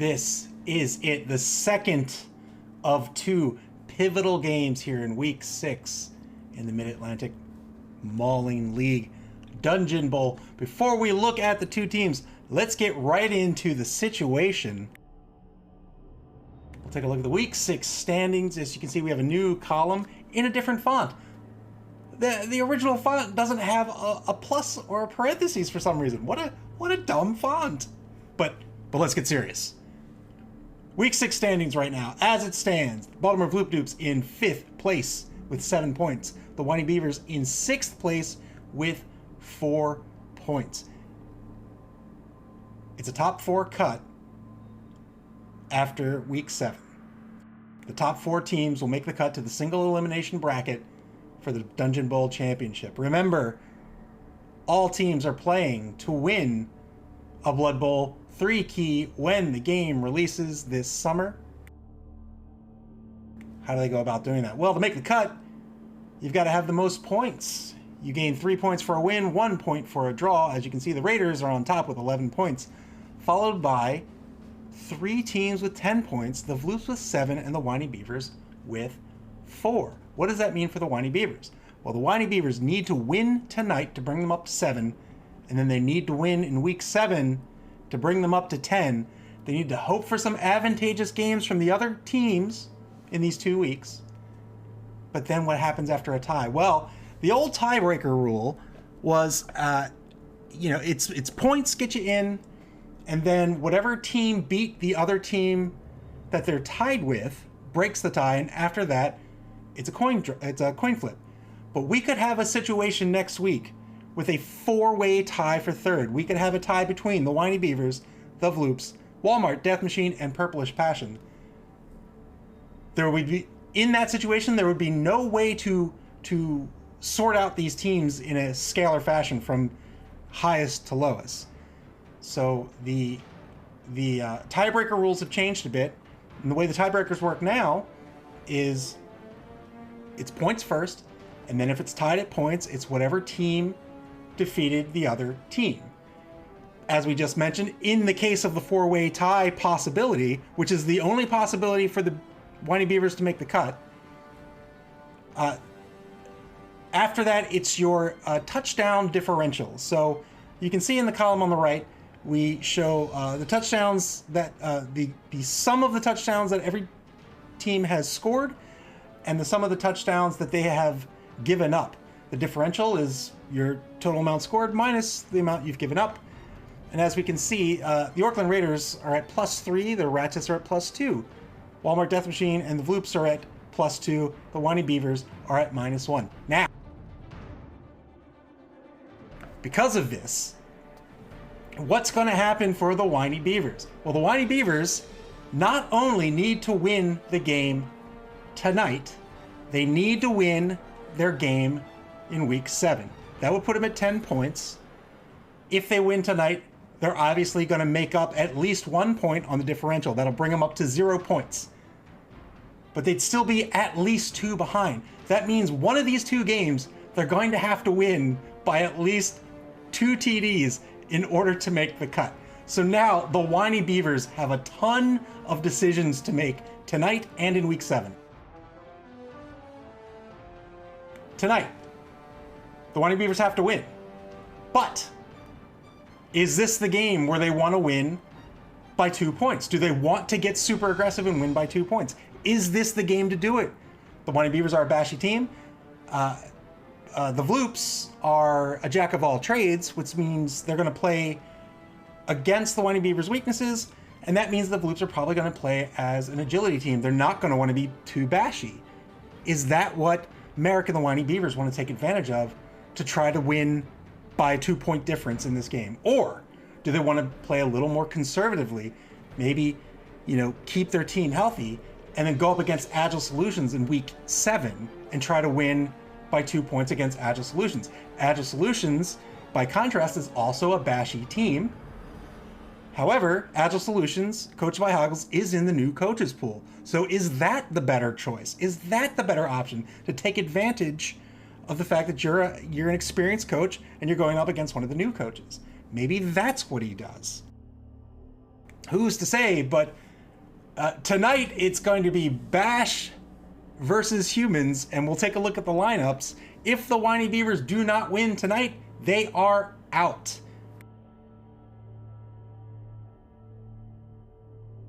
This is it, the second of two pivotal games here in Week 6 in the Mid-Atlantic Mauling League Dungeon Bowl. Before we look at the two teams, let's get right into the situation. We'll take a look at the Week 6 standings. As you can see, we have a new column in a different font. The original font doesn't have a plus or a parentheses for some reason. What a dumb font. But let's get serious. Week 6 standings right now. As it stands, Baltimore Vloopidoops in 5th place with 7 points. The Winey Bevers in 6th place with 4 points. It's a top 4 cut after Week 7. The top 4 teams will make the cut to the single elimination bracket for the Dungeon Bowl Championship. Remember, all teams are playing to win a Blood Bowl 3 key when the game releases this summer. How do they go about doing that? Well, to make the cut, you've got to have the most points. You gain 3 points for a win, 1 point for a draw. As you can see, the Raiders are on top with 11 points, followed by 3 teams with 10 points, the Vloops with 7, and the Winey Bevers with 4. What does that mean for the Winey Bevers? Well, the Winey Bevers need to win tonight to bring them up to 7, and then they need to win in Week 7 to bring them up to 10. They need to hope for some advantageous games from the other teams in these 2 weeks. But then what happens after a tie? Well, the old tiebreaker rule was, it's points get you in, and then whatever team beat the other team that they're tied with breaks the tie, and after that, it's a coin flip. But we could have a situation next week with a 4-way tie for 3rd. We could have a tie between the Winey Bevers, the Vloops, Walmart, Death Machine, and Purplish Passion. In that situation, there would be no way to sort out these teams in a scalar fashion from highest to lowest. So the tiebreaker rules have changed a bit, and the way the tiebreakers work now is it's points first, and then if it's tied at points, it's whatever team defeated the other team. As we just mentioned, in the case of the 4-way tie possibility, which is the only possibility for the Winey Bevers to make the cut, after that, it's your touchdown differential. So you can see in the column on the right, we show the touchdowns that the sum of the touchdowns that every team has scored and the sum of the touchdowns that they have given up. The differential is your total amount scored minus the amount you've given up. And as we can see, the Oakland Raiders are at +3, the Ratchets are at +2. Walmart Death Machine and the Vloops are at +2. The Winey Bevers are at -1. Now, because of this, what's going to happen for the Winey Bevers? Well, the Winey Bevers not only need to win the game tonight, they need to win their game in Week 7. That would put them at 10 points. If they win tonight, they're obviously going to make up at least 1 point on the differential. That'll bring them up to 0 points. But they'd still be at least 2 behind. That means one of these 2 games, they're going to have to win by at least 2 TDs in order to make the cut. So now the Winey Bevers have a ton of decisions to make tonight and in Week 7. Tonight, the Winey Bevers have to win. But is this the game where they want to win by 2 points? Do they want to get super aggressive and win by 2 points? Is this the game to do it? The Winey Bevers are a bashy team. The Vloops are a jack of all trades, which means they're going to play against the Winey Bevers' weaknesses, and that means the Vloops are probably going to play as an agility team. They're not going to want to be too bashy. Is that what Merrick and the Winey Bevers want to take advantage of to try to win by a 2-point difference in this game? Or do they want to play a little more conservatively, maybe, keep their team healthy, and then go up against Agile Solutions in Week 7 and try to win by 2 points against Agile Solutions? Agile Solutions, by contrast, is also a bashy team. However, Agile Solutions, coached by Hoggles, is in the new coaches pool. So is that the better choice? Is that the better option to take advantage of the fact that you're an experienced coach and you're going up against one of the new coaches? Maybe that's what he does. who's to say? But tonight it's going to be Bash versus Humans, and we'll take a look at the lineups. If the Winey Beavers do not win tonight, they are out.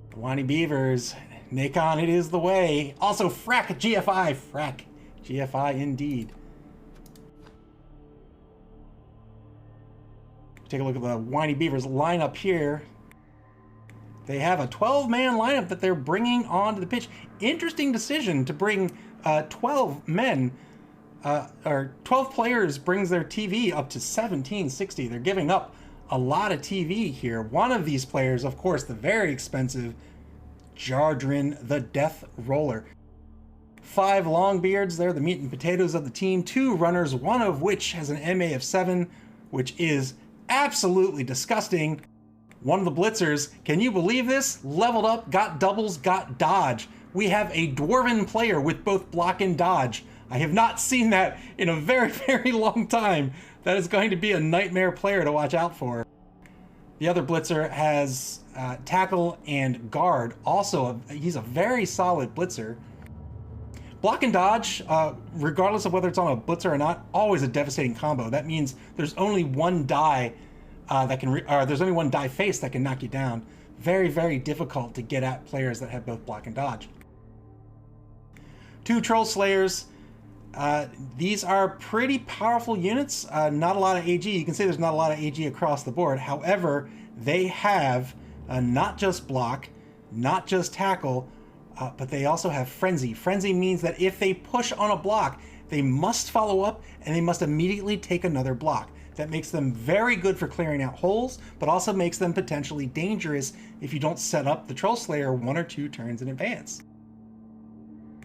The Winey Beavers, Nacon, it is the way. Also, Frack GFI, Frack GFI indeed. Take a look at the Winey Beavers lineup here. They have a 12-man lineup that they're bringing onto the pitch. Interesting decision to bring 12 men, or 12 players brings their TV up to 1760. They're giving up a lot of TV here. One of these players, of course, the very expensive Jardrin, the Death Roller. 5 Longbeards, they're the meat and potatoes of the team. 2 runners, one of which has an MA of 7, which is absolutely disgusting. One of the blitzers, can you believe this? Leveled up, got doubles, got dodge. We have a dwarven player with both block and dodge. I have not seen that in a very, very long time. That is going to be a nightmare player to watch out for. The other blitzer has tackle and guard. Also, he's a very solid blitzer. Block and dodge, regardless of whether it's on a blitzer or not, always a devastating combo. That means there's only one die there's only one die face that can knock you down. Very, very difficult to get at players that have both block and dodge. 2 Troll Slayers. These are pretty powerful units. Not a lot of AG. You can say there's not a lot of AG across the board. However, they have not just block, not just tackle, but they also have Frenzy. Frenzy means that if they push on a block, they must follow up and they must immediately take another block. That makes them very good for clearing out holes, but also makes them potentially dangerous if you don't set up the Troll Slayer 1 or 2 turns in advance.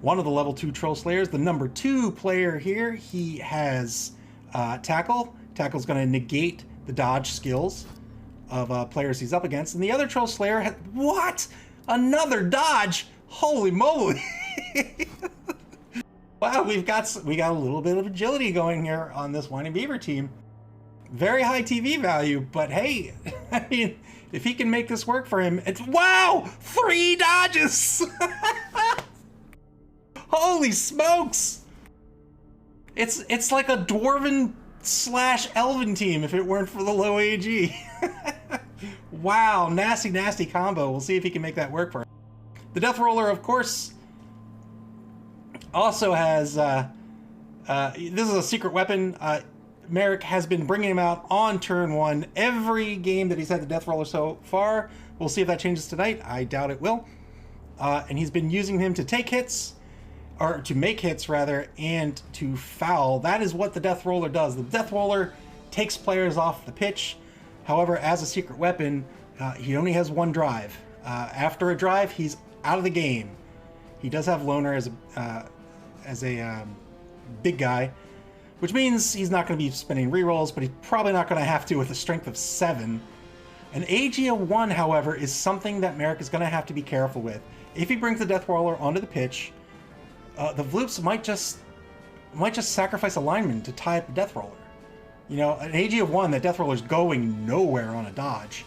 One of the level 2 Troll Slayers, the number 2 player here, he has tackle. Tackle's going to negate the dodge skills of players he's up against. And the other Troll Slayer has, what? Another dodge? Holy moly! Wow, we got a little bit of agility going here on this Winey Beaver team. Very high TV value, but hey, I mean, if he can make this work for him, it's, wow, 3 dodges! Holy smokes! It's like a dwarven / elven team if it weren't for the low AG. Wow, nasty, nasty combo. We'll see if he can make that work for him. The Death Roller, of course, also has, this is a secret weapon. Merrick has been bringing him out on turn 1 every game that he's had the Death Roller so far. We'll see if that changes tonight. I doubt it will. And he's been using him to take hits, or to make hits rather, and to foul. That is what the Death Roller does. The Death Roller takes players off the pitch. However, as a secret weapon, he only has 1 drive. After a drive, he's out of the game. He does have Loner as a big guy, which means he's not going to be spending rerolls, but he's probably not going to have to with a strength of 7. An AG of 1, however, is something that Merrick is going to have to be careful with. If he brings the Death Roller onto the pitch, the Vloops might just sacrifice a lineman to tie up the Death Roller. You know, an AG of 1, that Death Roller's going nowhere on a dodge.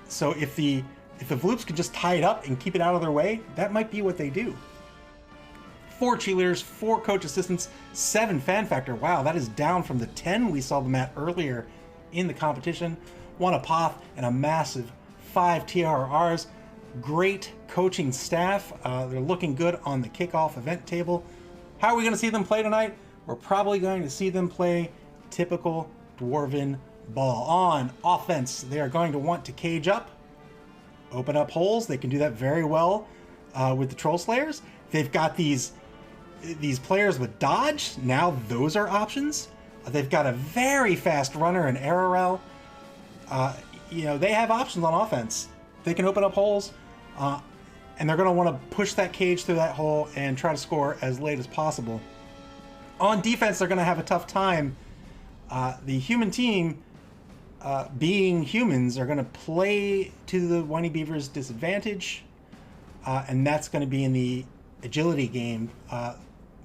So if the Vloops can just tie it up and keep it out of their way, that might be what they do. 4 cheerleaders, 4 coach assistants, 7 fan factor. Wow, that is down from the 10 we saw them at earlier in the competition. 1 Apoth and a massive 5 TRRs. Great coaching staff. They're looking good on the kickoff event table. How are we going to see them play tonight? We're probably going to see them play typical Dwarven ball. On offense, they are going to want to cage up, open up holes. They can do that very well with the Troll Slayers. They've got these players with dodge. Now those are options. They've got a very fast runner and Ararel. You know, they have options on offense. They can open up holes, and they're going to want to push that cage through that hole and try to score as late as possible. On defense, they're going to have a tough time. The human team, being humans, are going to play to the Winey Beavers' disadvantage, and that's going to be in the agility game.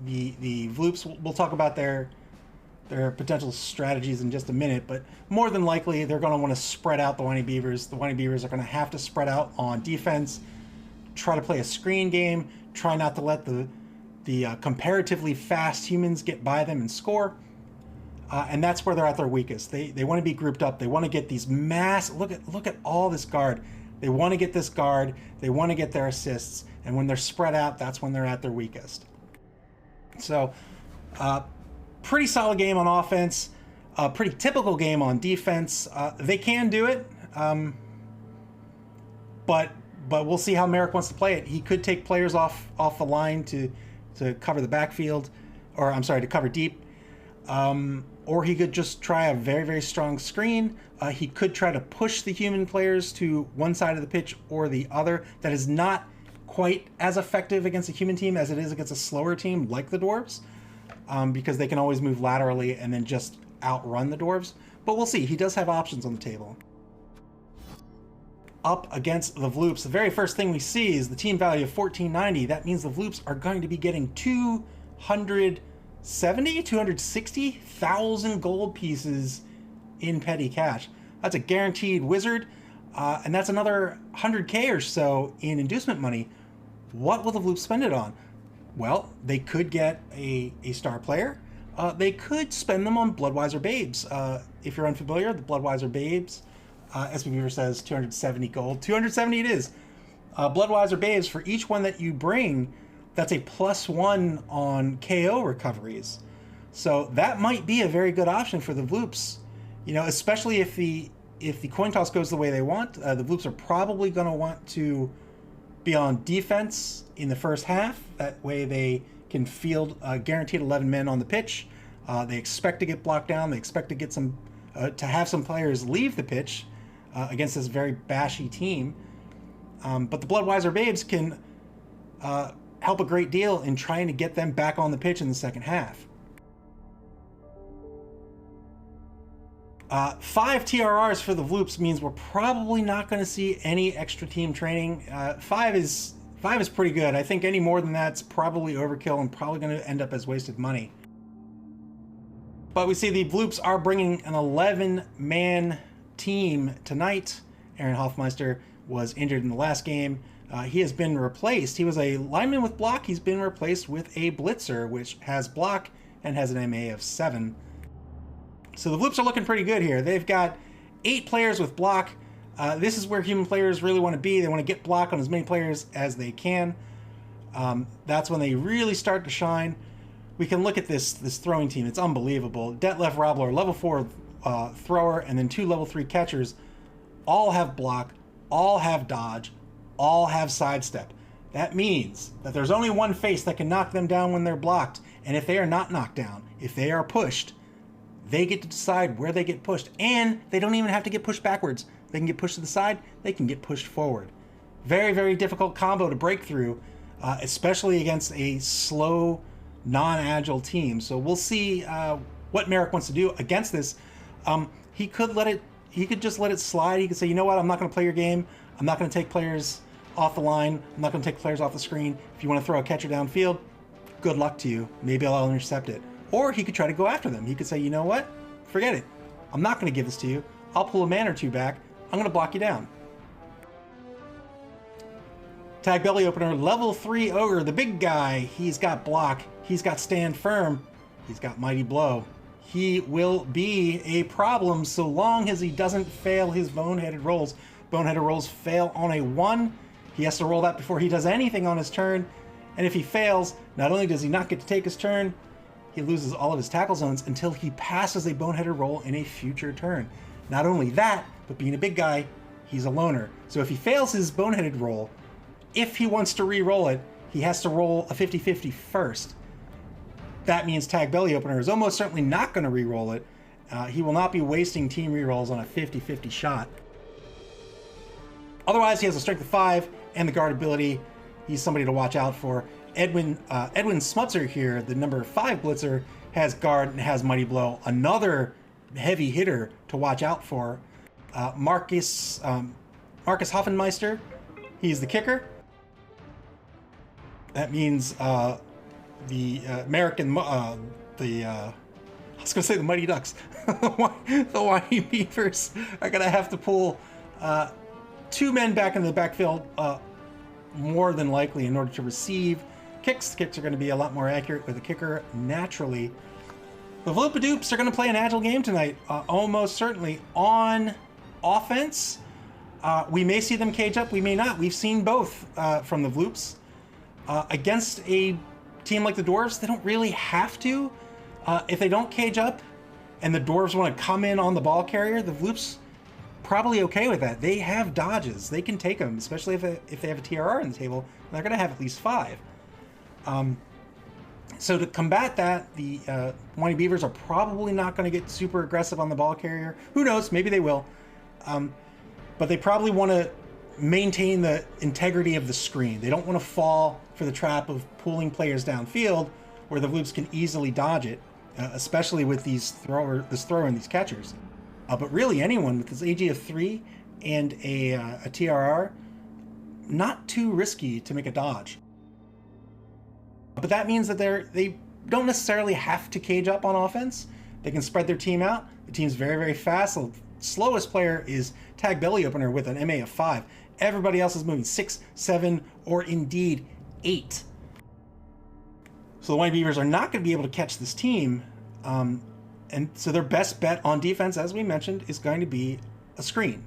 The Vloops, we'll talk about their their potential strategies in just a minute, but more than likely they're going to want to spread out the Winey Beavers. The Winey Beavers are going to have to spread out on defense, try to play a screen game, try not to let the comparatively fast humans get by them and score. And that's where they're at their weakest. They want to be grouped up. They want to get these look at all this guard. They want to get this guard. They want to get their assists. And when they're spread out, that's when they're at their weakest. So, pretty solid game on offense. Pretty typical game on defense. They can do it, but we'll see how Merrick wants to play it. He could take players off the line to cover the backfield, or I'm sorry, to cover deep. Or he could just try a very, very strong screen. He could try to push the human players to one side of the pitch or the other. That is not quite as effective against a human team as it is against a slower team like the Dwarves, because they can always move laterally and then just outrun the Dwarves. But we'll see. He does have options on the table. Up against the Vloops, the very first thing we see is the team value of 1490. That means the Vloops are going to be getting 260,000 gold pieces in petty cash. That's a guaranteed wizard, and that's another 100k or so in inducement money. What will the Vloops spend it on? Well, they could get a star player. They could spend them on Bloodwiser Babes. If you're unfamiliar, the Bloodwiser Babes, SB Beaver says 270 gold. 270 it is. Bloodwiser Babes, for each one that you bring, that's a +1 on KO recoveries. So that might be a very good option for the Vloops. You know, especially if the coin toss goes the way they want. The Vloops are probably going to want to be on defense in the first half. That way they can field guaranteed 11 men on the pitch. They expect to get blocked down. They expect to get to have some players leave the pitch against this very bashy team. But the Bloodwiser Babes can help a great deal in trying to get them back on the pitch in the second half. 5 TRRs for the Vloops means we're probably not going to see any extra team training. 5 is pretty good. I think any more than that's probably overkill and probably going to end up as wasted money. But we see the Vloops are bringing an 11-man team tonight. Aaron Hoffmeister was injured in the last game. He has been replaced. He was a lineman with block. He's been replaced with a blitzer, which has block and has an MA of 7. So the Vloops are looking pretty good here. They've got 8 players with block. This is where human players really want to be. They want to get block on as many players as they can. That's when they really start to shine. We can look at this throwing team. It's unbelievable. Detlef Robler, level 4 thrower, and then 2 level 3 catchers, all have block, all have dodge, all have sidestep. That means that there's only one face that can knock them down when they're blocked. And if they are not knocked down, if they are pushed, they get to decide where they get pushed. And they don't even have to get pushed backwards. They can get pushed to the side. They can get pushed forward. Very, very difficult combo to break through, especially against a slow, non-agile team. So we'll see what Merrick wants to do against this. He could just let it slide. He could say, you know what, I'm not going to play your game. I'm not going to take players off the line. I'm not going to take players off the screen. If you want to throw a catcher downfield, good luck to you. Maybe I'll intercept it. Or he could try to go after them. He could say, you know what, forget it. I'm not going to give this to you. I'll pull a man or 2 back. I'm going to block you down. Tag belly opener, level 3 ogre, the big guy. He's got block. He's got stand firm. He's got mighty blow. He will be a problem so long as he doesn't fail his boneheaded rolls. Boneheaded rolls fail on a 1. He has to roll that before he does anything on his turn. And if he fails, not only does he not get to take his turn, he loses all of his tackle zones until he passes a boneheaded roll in a future turn. Not only that, but being a big guy, he's a loner. So if he fails his boneheaded roll, if he wants to re-roll it, he has to roll a 50-50 first. That means Tag Belly Opener is almost certainly not going to re-roll it. He will not be wasting team re-rolls on a 50-50 shot. Otherwise, he has a strength of 5 and the guard ability. He's somebody to watch out for. Edwin Smutzer here, the number 5 blitzer, has guard and has mighty blow. Another heavy hitter to watch out for. Marcus Hoffenmeister, he's the kicker. That means the American, the was going to say the Mighty Ducks. The Winey Beavers are going to have to pull 2 men back into the backfield more than likely in order to receive kicks. The kicks are going to be a lot more accurate with a kicker naturally. The Vloopidoops are going to play an agile game tonight, almost certainly. On offense, we may see them cage up, we may not. We've seen both from the Vloops. Against a team like the Dwarves, they don't really have to. If they don't cage up and the Dwarves want to come in on the ball carrier, the Vloops probably okay with that. They have dodges. They can take them, especially if they have a TRR on the table. They're going to have at least 5. So to combat that, the Winey Beavers are probably not going to get super aggressive on the ball carrier. Who knows? Maybe they will. But they probably want to maintain the integrity of the screen. They don't want to fall for the trap of pulling players downfield where the Vloops can easily dodge it, especially with this thrower and these catchers. But really anyone with this AG of 3 and a TRR, not too risky to make a dodge. But that means that they don't necessarily have to cage up on offense. They can spread their team out. The team's very, very fast. The slowest player is Tag Belly Opener with an MA of 5. Everybody else is moving 6, 7, or indeed 8. So the Winey Beavers are not going to be able to catch this team. And so their best bet on defense, as we mentioned, is going to be a screen.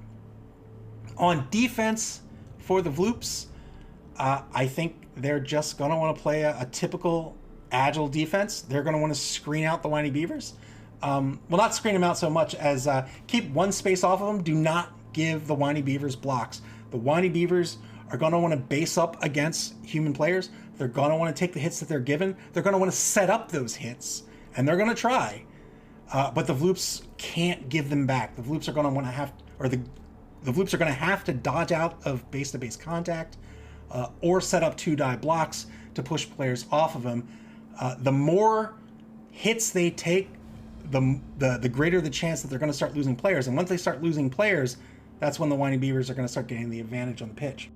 On defense for the Vloops, I think they're just going to want to play a typical agile defense. They're going to want to screen out the Winey Beavers. Well, not screen them out so much as keep one space off of them. Do not give the Winey Beavers blocks. The Winey Beavers are going to want to base up against human players. They're going to want to take the hits that they're given. They're going to want to set up those hits, and they're going to try. But the Vloops can't give them back. The Vloops are going to want to have, or the Vloops are going to have to dodge out of base-to-base contact or set up 2-die blocks to push players off of them. The more hits they take, the greater the chance that they're going to start losing players. And once they start losing players, that's when the Winey Beavers are going to start getting the advantage on the pitch.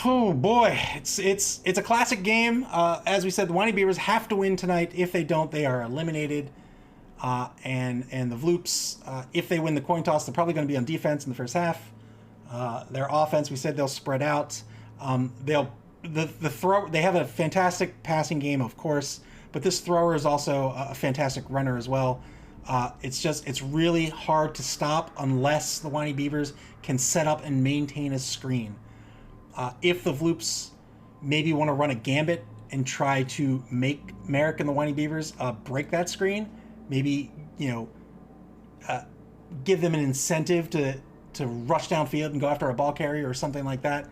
Oh boy, it's a classic game. As we said, the Winey Beavers have to win tonight. If they don't, they are eliminated. And the Vloops, if they win the coin toss, they're probably going to be on defense in the first half. Their offense, we said they'll spread out. They have a fantastic passing game, of course, but this thrower is also a fantastic runner as well. It's really hard to stop unless the Winey Beavers can set up and maintain a screen. If the Vloops maybe want to run a gambit and try to make Merrick and the Winey Beavers break that screen, maybe, give them an incentive to rush downfield and go after a ball carrier or something like that,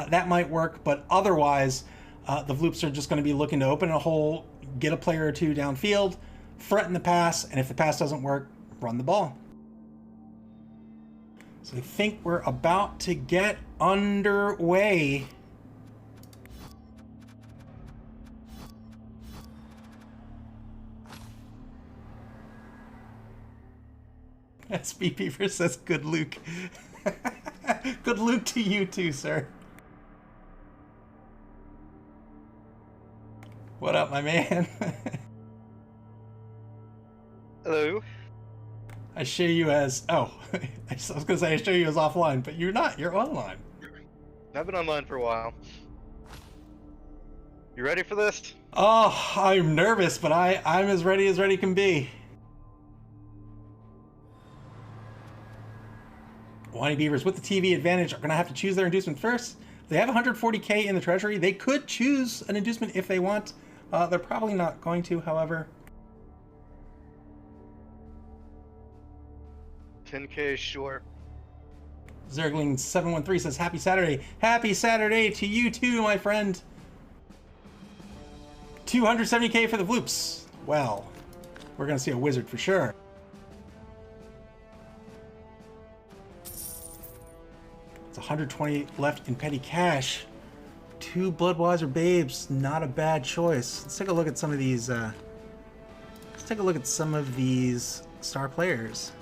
that might work. But otherwise, the Vloops are just going to be looking to open a hole, get a player or two downfield, threaten the pass, and if the pass doesn't work, run the ball. So I think we're about to get underway. SB Beaver says, good Luke. Good Luke to you too, sir. What up, my man? Hello. I show you as, I was going to say I show you as offline, but you're not, you're online. I've been online for a while. You ready for this? Oh, I'm nervous, but I'm as ready can be. Winey Beavers with the TV advantage are going to have to choose their inducement first. They have 140k in the treasury. They could choose an inducement if they want. They're probably not going to, however. 10k sure. Zergling713 says, happy Saturday. Happy Saturday to you too, my friend. 270k for the Vloops. Well, we're going to see a wizard for sure. It's 120 left in petty cash. 2 Bloodweiser Babes, not a bad choice. Let's take a look at some of these. Let's take a look at some of these star players.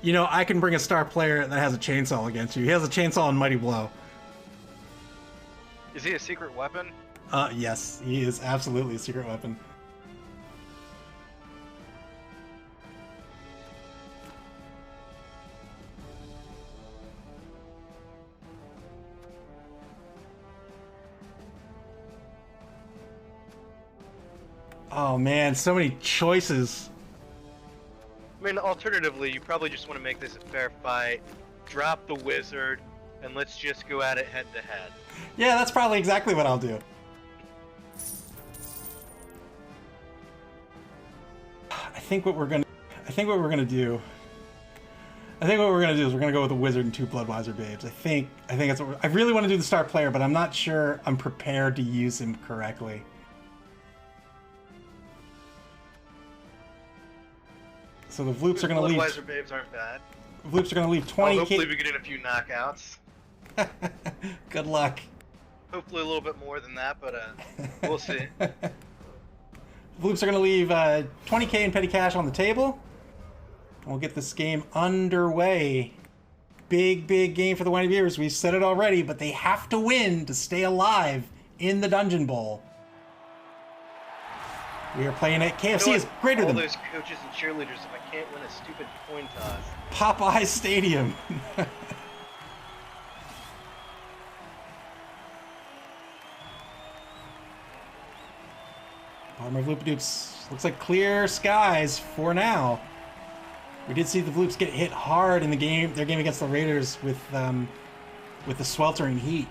You know, I can bring a star player that has a chainsaw against you. He has a chainsaw and Mighty Blow. Is he a secret weapon? Yes, he is absolutely a secret weapon. Oh man, so many choices. I mean, alternatively, you probably just want to make this a fair fight, drop the wizard, and let's just go at it head to head. Yeah, that's probably exactly what I'll do. I think what we're gonna do is we're gonna go with a wizard and 2 Bloodweiser babes. I think that's what I really want to do the star player, but I'm not sure I'm prepared to use him correctly. So the Vloops are gonna leave. Bloodweiser babes aren't bad. Vloops are gonna leave 20. Hopefully we get in a few knockouts. Good luck. Hopefully a little bit more than that, but we'll see. Vloops are gonna leave 20k in petty cash on the table. We'll get this game underway. Big game for the Winey Beavers. We've said it already, but they have to win to stay alive in the Dungeonbowl. We are playing at KFC is greater than all those coaches and cheerleaders if I can't win a stupid coin toss. Popeye Stadium. Baltimore Vloopidoops. Looks like clear skies for now. We did see the Vloops get hit hard in the game, their game against the Raiders with the sweltering heat.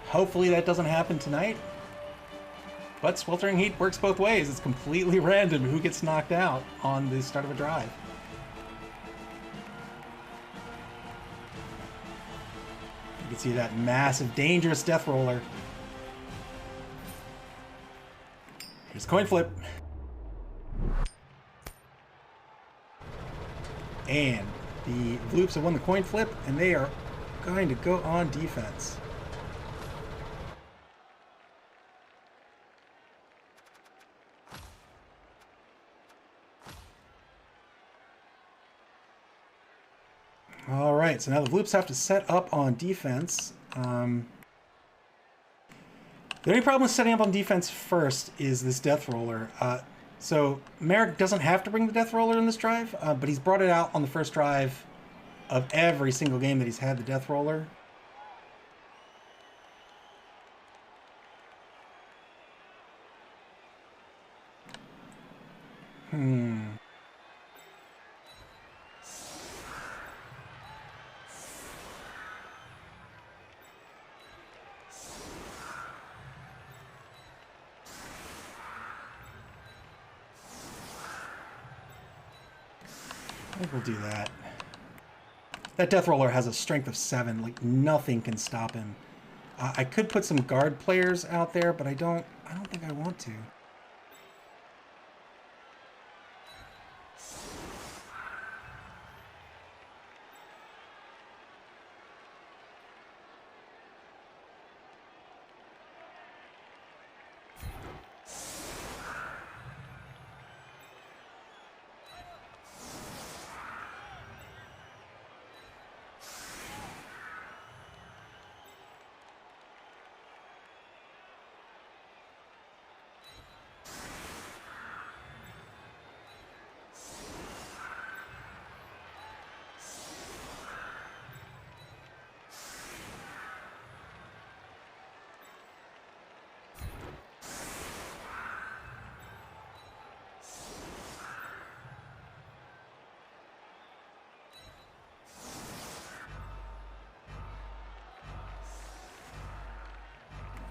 Hopefully that doesn't happen tonight. But sweltering heat works both ways. It's completely random who gets knocked out on the start of a drive. You can see that massive, dangerous death roller. Here's coin flip. And the Vloops have won the coin flip, and they are going to go on defense. All right, so now the Vloops have to set up on defense. The only problem with setting up on defense first is this death roller. So Merrick doesn't have to bring the death roller in this drive, but he's brought it out on the first drive of every single game that he's had the death roller. I think we'll do that. That death roller has a strength of 7. Like nothing can stop him. I could put some guard players out there, but I don't think I want to.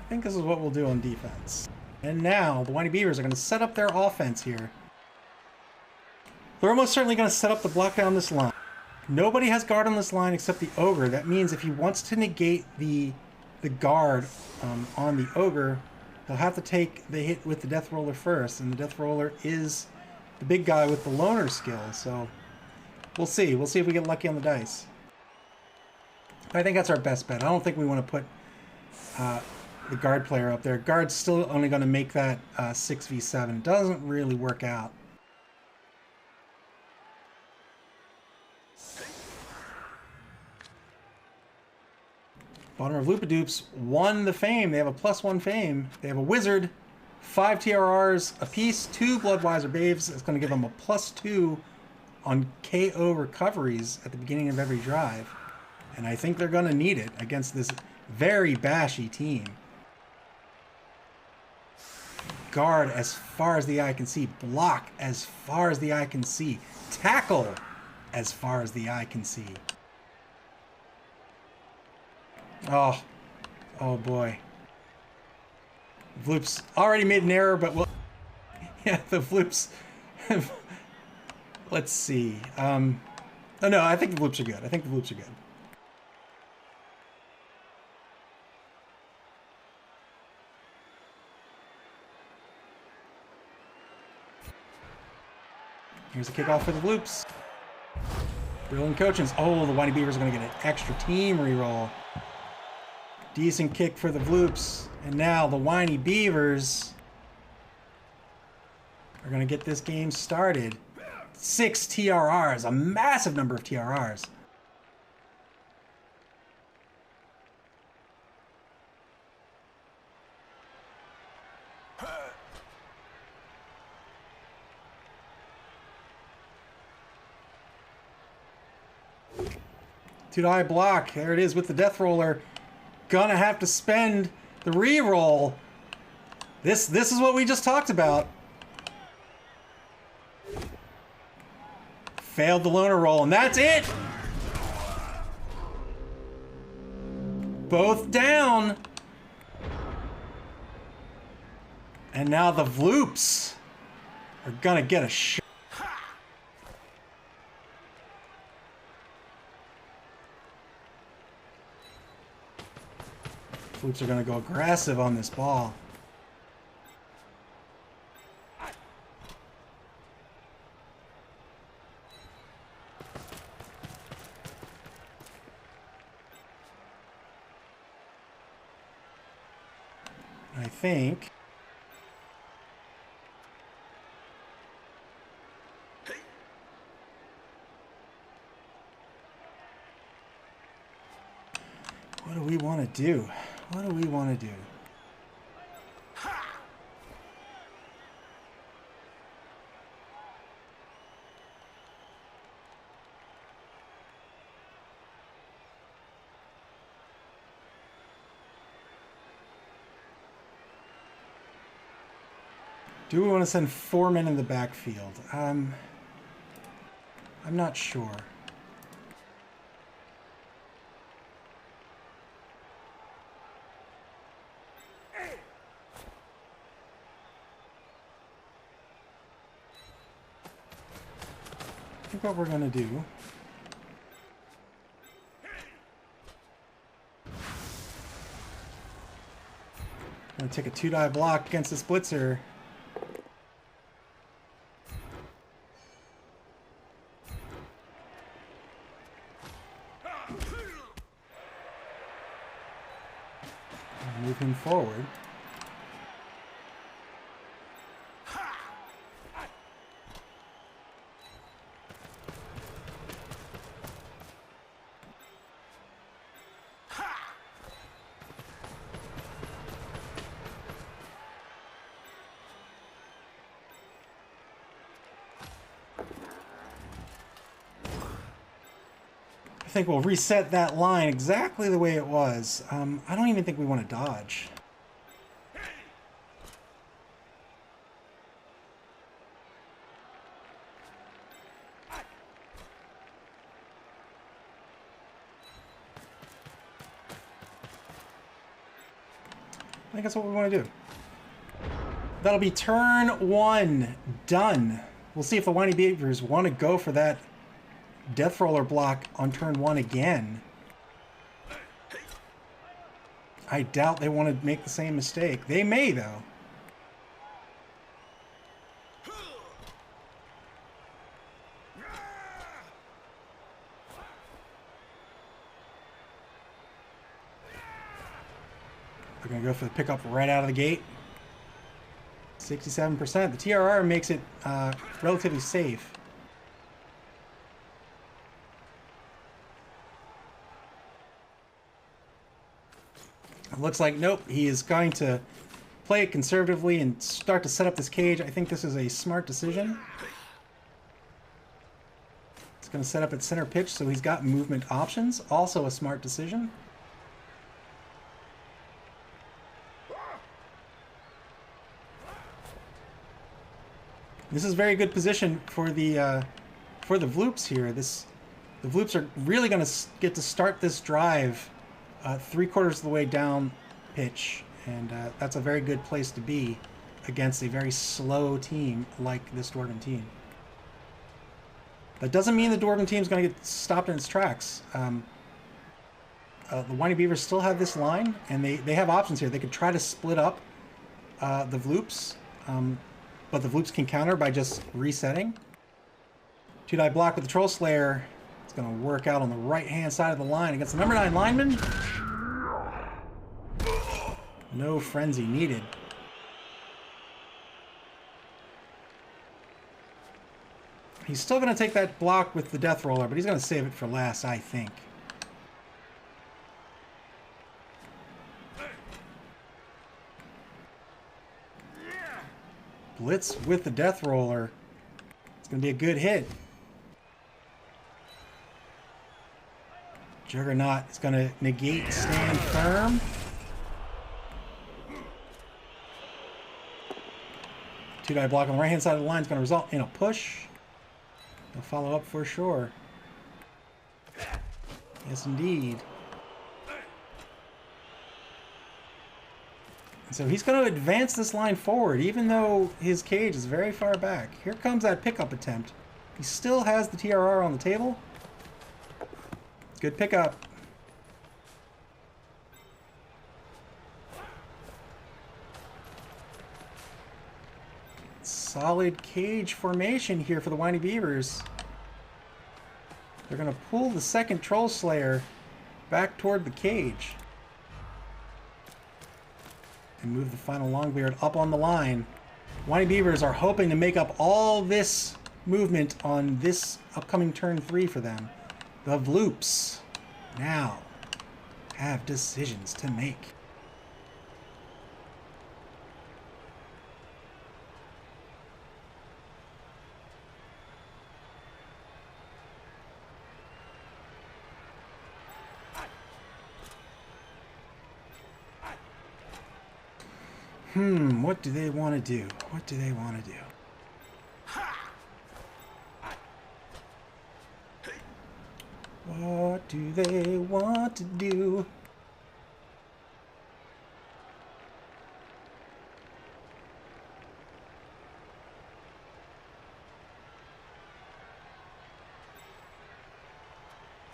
I think this is what we'll do on defense. And now the Winey Beavers are going to set up their offense here. They're almost certainly going to set up the block down this line. Nobody has guard on this line except the Ogre. That means if he wants to negate the guard on the Ogre, he'll have to take the hit with the Death Roller first. And the Death Roller is the big guy with the loner skill. So we'll see. We'll see if we get lucky on the dice. I think that's our best bet. I don't think we want to put the guard player up there. Guard's still only going to make that 6v7. It doesn't really work out. Baltimore Vloopidoops won the fame. They have a +1 fame. They have a wizard, 5 TRRs apiece, 2 Bloodweiser Baves. It's going to give them a +2 on KO recoveries at the beginning of every drive. And I think they're going to need it against this very bashy team. Guard as far as the eye can see. Block as far as the eye can see. Tackle as far as the eye can see. Oh. Oh boy. Vloops already made an error, but we'll... Yeah, the Vloops... Let's see. Oh no, I think the Vloops are good. I think the Vloops are good. Here's the kickoff for the Vloops. Brilliant coachings. Oh, the Winey Beavers are going to get an extra team reroll. Decent kick for the Vloops. And now the Winey Beavers are going to get this game started. 6 TRRs, a massive number of TRRs. Two-die block. There it is with the death roller. Gonna have to spend the reroll. This is what we just talked about. Failed the loner roll, and that's it. Both down. And now the Vloops are gonna get a shot. Vloops are going to go aggressive on this ball. I think... What do we want to do? What do we want to do? Do we want to send 4 men in the backfield? I'm not sure. I think what we're going to do... I'm going to take a 2-die block against the Splitzer. Move him forward. I think we'll reset that line exactly the way it was. I don't even think we want to dodge. I think that's what we want to do. That'll be turn 1 done. We'll see if the Winey Beavers want to go for that death roller block on turn 1 again. I doubt they want to make the same mistake. They may, though. They're going to go for the pickup right out of the gate. 67%. The TRR makes it relatively safe. It looks like, nope, he is going to play it conservatively and start to set up this cage. I think this is a smart decision. It's going to set up at center pitch, so he's got movement options. Also a smart decision. This is very good position for the Vloops here. The Vloops are really going to get to start this drive 3/4 of the way down pitch, and that's a very good place to be against a very slow team like this Dwarven team. That doesn't mean the Dwarven team is going to get stopped in its tracks. The Winey Beavers still have this line, and they have options here. They could try to split up the Vloops, but the Vloops can counter by just resetting. 2-die block with the Troll Slayer. It's going to work out on the right-hand side of the line against the number 9 lineman. No frenzy needed. He's still going to take that block with the Death Roller, but he's going to save it for last, I think. Blitz with the Death Roller. It's going to be a good hit. Juggernaut is going to negate stand firm. Two-die block on the right-hand side of the line is going to result in a push. He'll follow up for sure. Yes, indeed. And so he's going to advance this line forward, even though his cage is very far back. Here comes that pickup attempt. He still has the TRR on the table. Good pickup. Solid cage formation here for the Winey Beavers. They're going to pull the second Troll Slayer back toward the cage. And move the final Longbeard up on the line. Winey Beavers are hoping to make up all this movement on this upcoming turn 3 for them. The Vloops now have decisions to make. What do they want to do? What do they want to do? What do they want to do?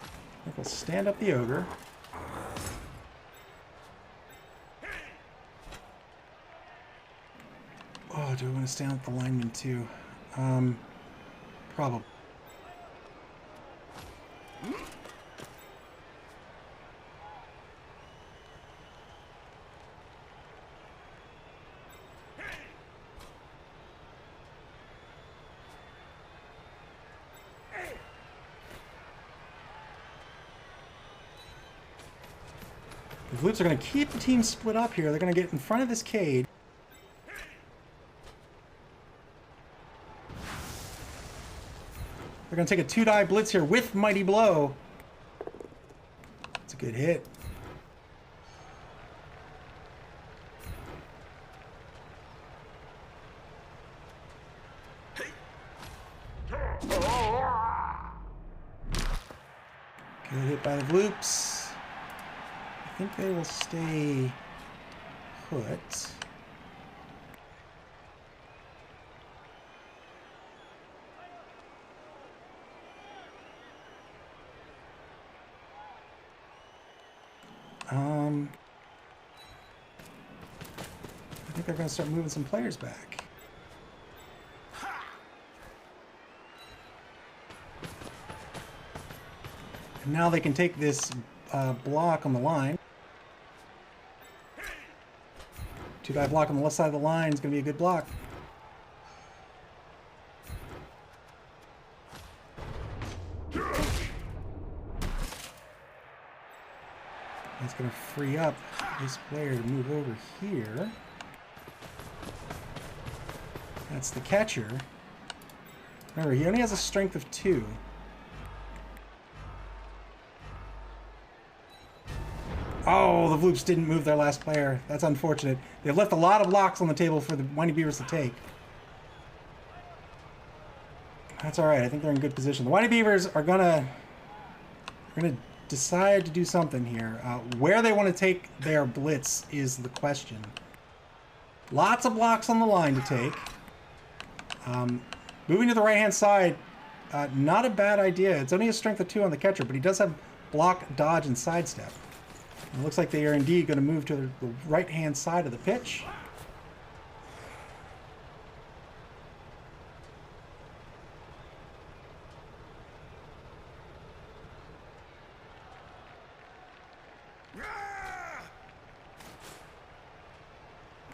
I think we'll stand up the ogre. Oh, do we want to stand up the lineman too? Probably. The Vloops are going to keep the team split up here. They're going to get in front of this cage. They're going to take a 2-die blitz here with Mighty Blow. It's a good hit. Good hit by the Vloops. I think they will stay put. I think they're going to start moving some players back. And now they can take this block on the line. 2-die block on the left side of the line is going to be a good block. That's going to free up this player to move over here. That's the catcher. Remember, he only has a strength of 2. Oh, the Vloops didn't move their last player. That's unfortunate. They left a lot of blocks on the table for the Winey Beavers to take. That's all right. I think they're in good position. The Winey Beavers are gonna decide to do something here. Where they want to take their blitz is the question. Lots of blocks on the line to take. Moving to the right-hand side, not a bad idea. It's only a strength of 2 on the catcher, but he does have block, dodge, and sidestep. It looks like they are indeed going to move to the right-hand side of the pitch.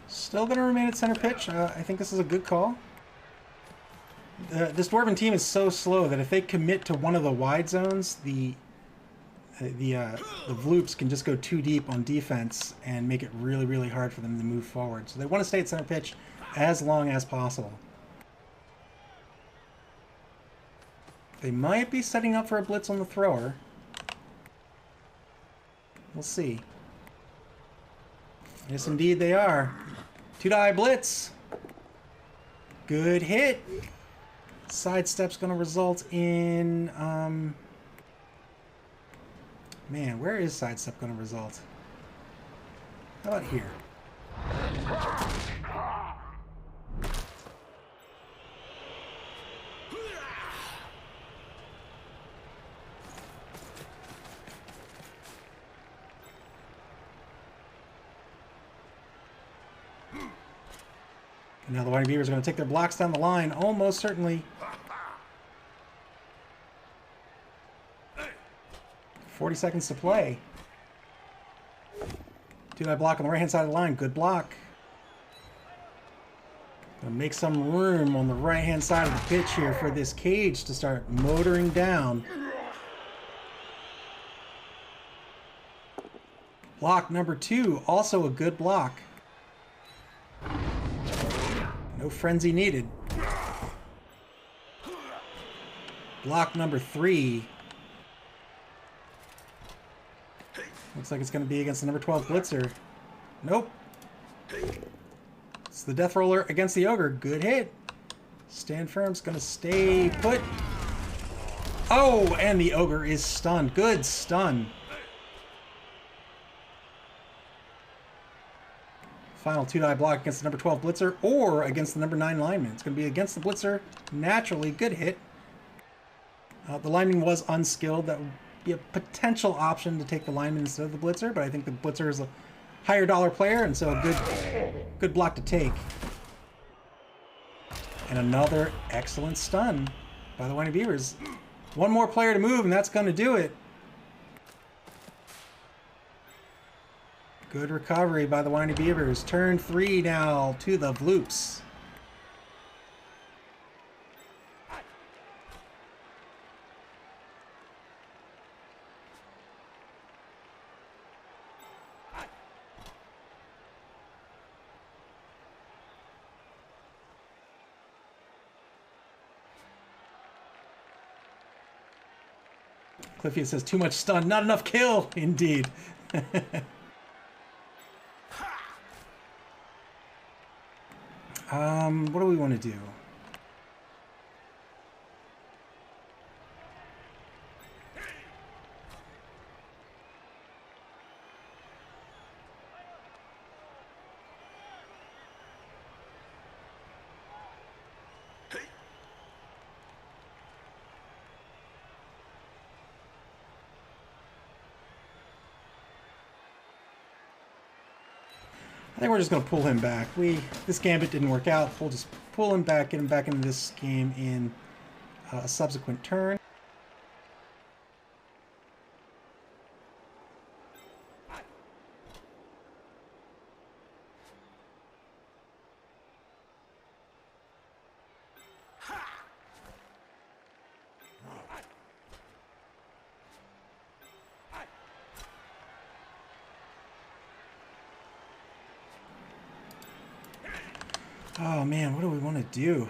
Still going to remain at center pitch. I think this is a good call. This Dwarven team is so slow that if they commit to one of the wide zones, the Vloops can just go too deep on defense and make it really, really hard for them to move forward. So they want to stay at center pitch as long as possible. They might be setting up for a blitz on the thrower. We'll see. Yes, indeed they are. 2-die blitz. Good hit. Sidestep's going to result in... Man, where is sidestep going to result? How about here? Now the Winey Beavers are going to take their blocks down the line, almost certainly. 40 seconds to play. 2-die block on the right-hand side of the line. Good block. Gonna make some room on the right-hand side of the pitch here for this cage to start motoring down. Block number 2, also a good block. No frenzy needed. Block number 3. Looks like it's going to be against the number 12 blitzer. Nope. It's the death roller against the ogre. Good hit. Stand firm's going to stay put. Oh, and the ogre is stunned. Good stun. Final 2-die block against the number 12 blitzer or against the number 9 lineman. It's going to be against the blitzer. Naturally, good hit. The lineman was unskilled. That would be a potential option to take the lineman instead of the blitzer, but I think the blitzer is a higher dollar player, and so a good block to take. And another excellent stun by the Winey Beavers. One more player to move, and that's going to do it. Good recovery by the Winey Beavers. Turn 3 now to the Vloops. Cliffy says, too much stun, not enough kill. Indeed. What do we want to do? I think we're just going to pull him back. This gambit didn't work out. We'll just pull him back, get him back into this game in a subsequent turn. Oh man, what do we want to do?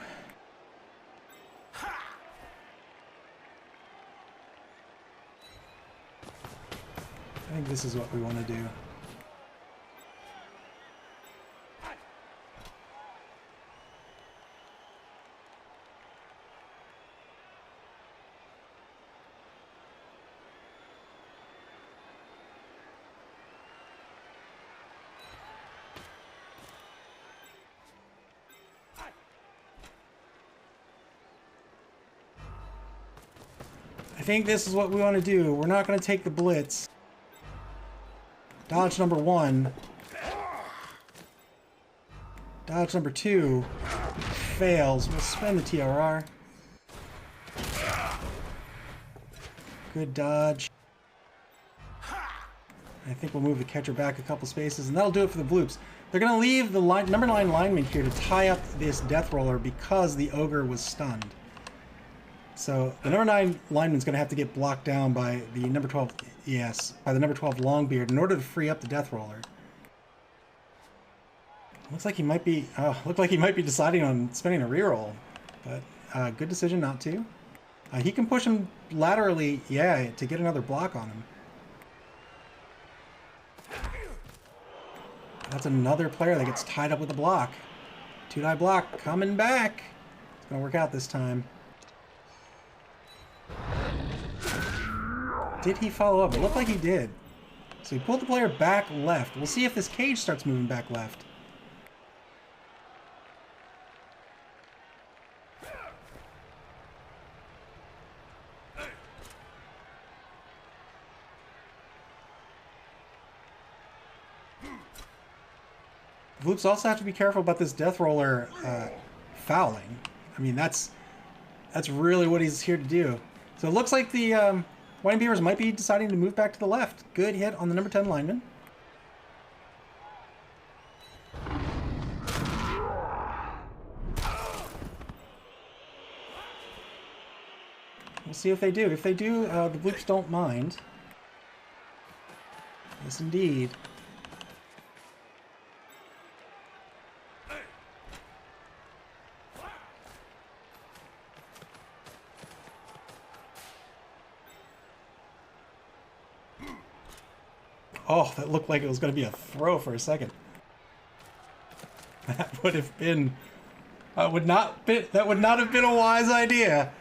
I think this is what we want to do. I think this is what we want to do. We're not going to take the blitz. Dodge number 1. Dodge number 2 fails. We'll spend the TRR. Good dodge. I think we'll move the catcher back a couple spaces, and that'll do it for the Vloops. They're going to leave the number 9 lineman here to tie up this death roller because the ogre was stunned. So the number 9 lineman's going to have to get blocked down by the number 12, yes, by the number 12 Longbeard in order to free up the death roller. Looks like he might be, deciding on spending a reroll, but good decision not to. He can push him laterally, yeah, to get another block on him. That's another player that gets tied up with a block. 2-die block coming back. It's going to work out this time. Did he follow up? It looked like he did. So he pulled the player back left. We'll see if this cage starts moving back left. Vloops also have to be careful about this death roller fouling. I mean, that's really what he's here to do. So it looks like the Winey Beavers might be deciding to move back to the left. Good hit on the number 10 lineman. We'll see if they do. If they do, the Vloops don't mind. Yes, indeed. Oh, that looked like it was going to be a throw for a second. That would have been... that would not have been a wise idea.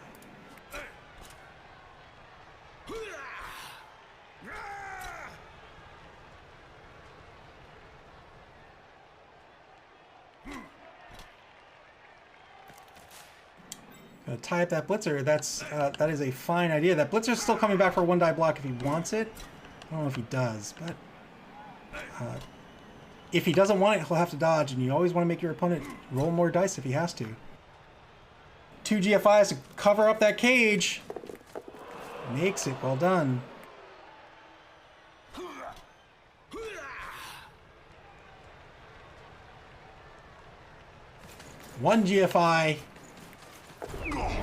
Gonna tie up that blitzer. That is a fine idea. That blitzer's still coming back for a 1-die block if he wants it. I don't know if he does, but if he doesn't want it, he'll have to dodge, and you always want to make your opponent roll more dice if he has to. 2 GFIs to cover up that cage. Makes it. Well done. One GFI.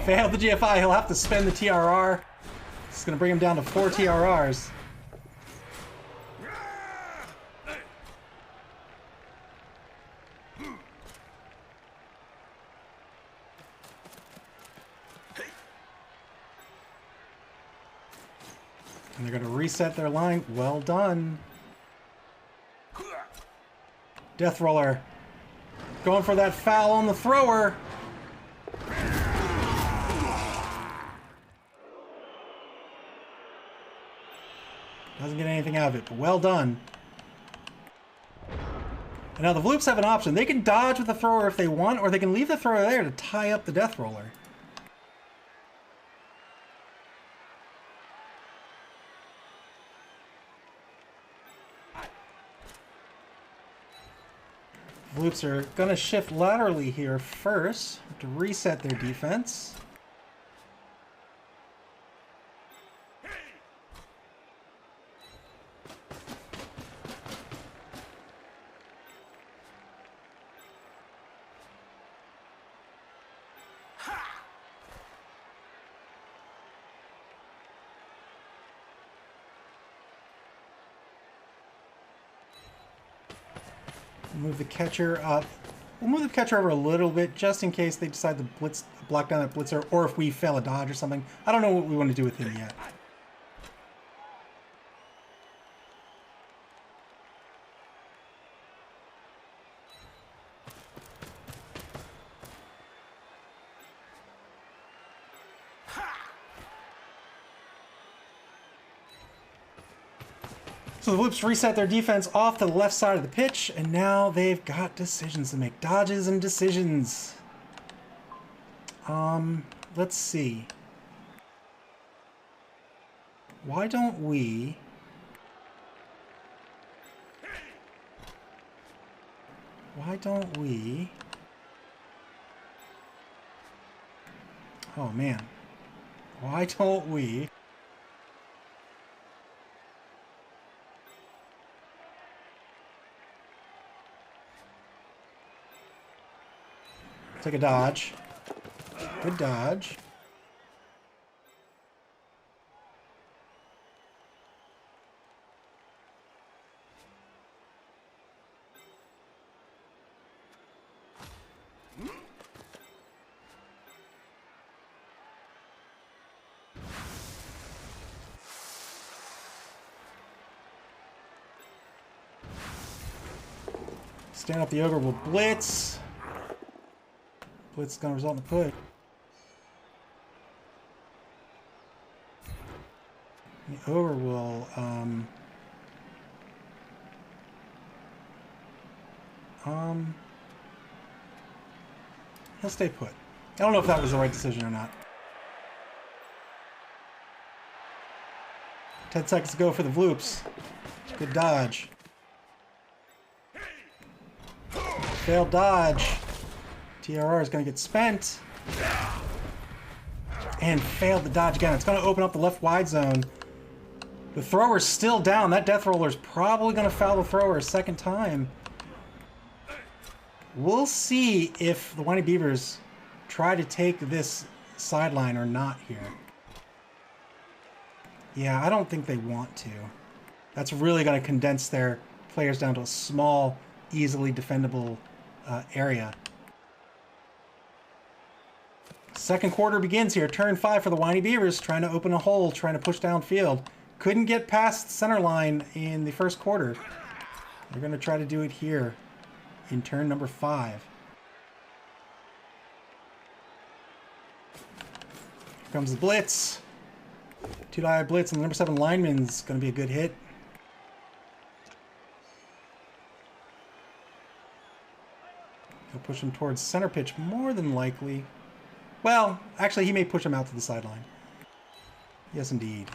Failed the GFI. He'll have to spend the TRR. It's going to bring him down to 4 TRRs. And they're going to reset their line. Well done. Death Roller. Going for that foul on the thrower. Doesn't get anything out of it, but well done. And now the Vloops have an option. They can dodge with the thrower if they want, or they can leave the thrower there to tie up the Death Roller. Vloops are going to shift laterally here first to reset their defense. Move the catcher up We'll move the catcher over a little bit just in case they decide to block down that blitzer, or if we fail a dodge or something. I don't know what we want to do with him yet. So the Vloops reset their defense off to the left side of the pitch, and now they've got decisions to make. Dodges and decisions. Let's see. Why don't we... Oh, man. Why don't we... Take a dodge. Good dodge. Stand up the ogre will blitz. Blitz is going to result in a push. The ogre will, he'll stay put. I don't know if that was the right decision or not. 10 seconds to go for the Vloops. Good dodge. Failed dodge. TRR is going to get spent. And failed the dodge again. It's going to open up the left wide zone. The thrower's still down. That death roller's probably going to foul the thrower a second time. We'll see if the Winey Bevers try to take this sideline or not here. Yeah, I don't think they want to. That's really going to condense their players down to a small, easily defendable area. Second quarter begins here. Turn 5 for the Winey Bevers, trying to open a hole, trying to push downfield. Couldn't get past center line in the first quarter. They're going to try to do it here in turn number 5. Here comes the blitz. 2-die blitz, and the number 7 lineman's going to be a good hit. He'll push him towards center pitch more than likely. Well, actually, he may push him out to the sideline. Yes, indeed.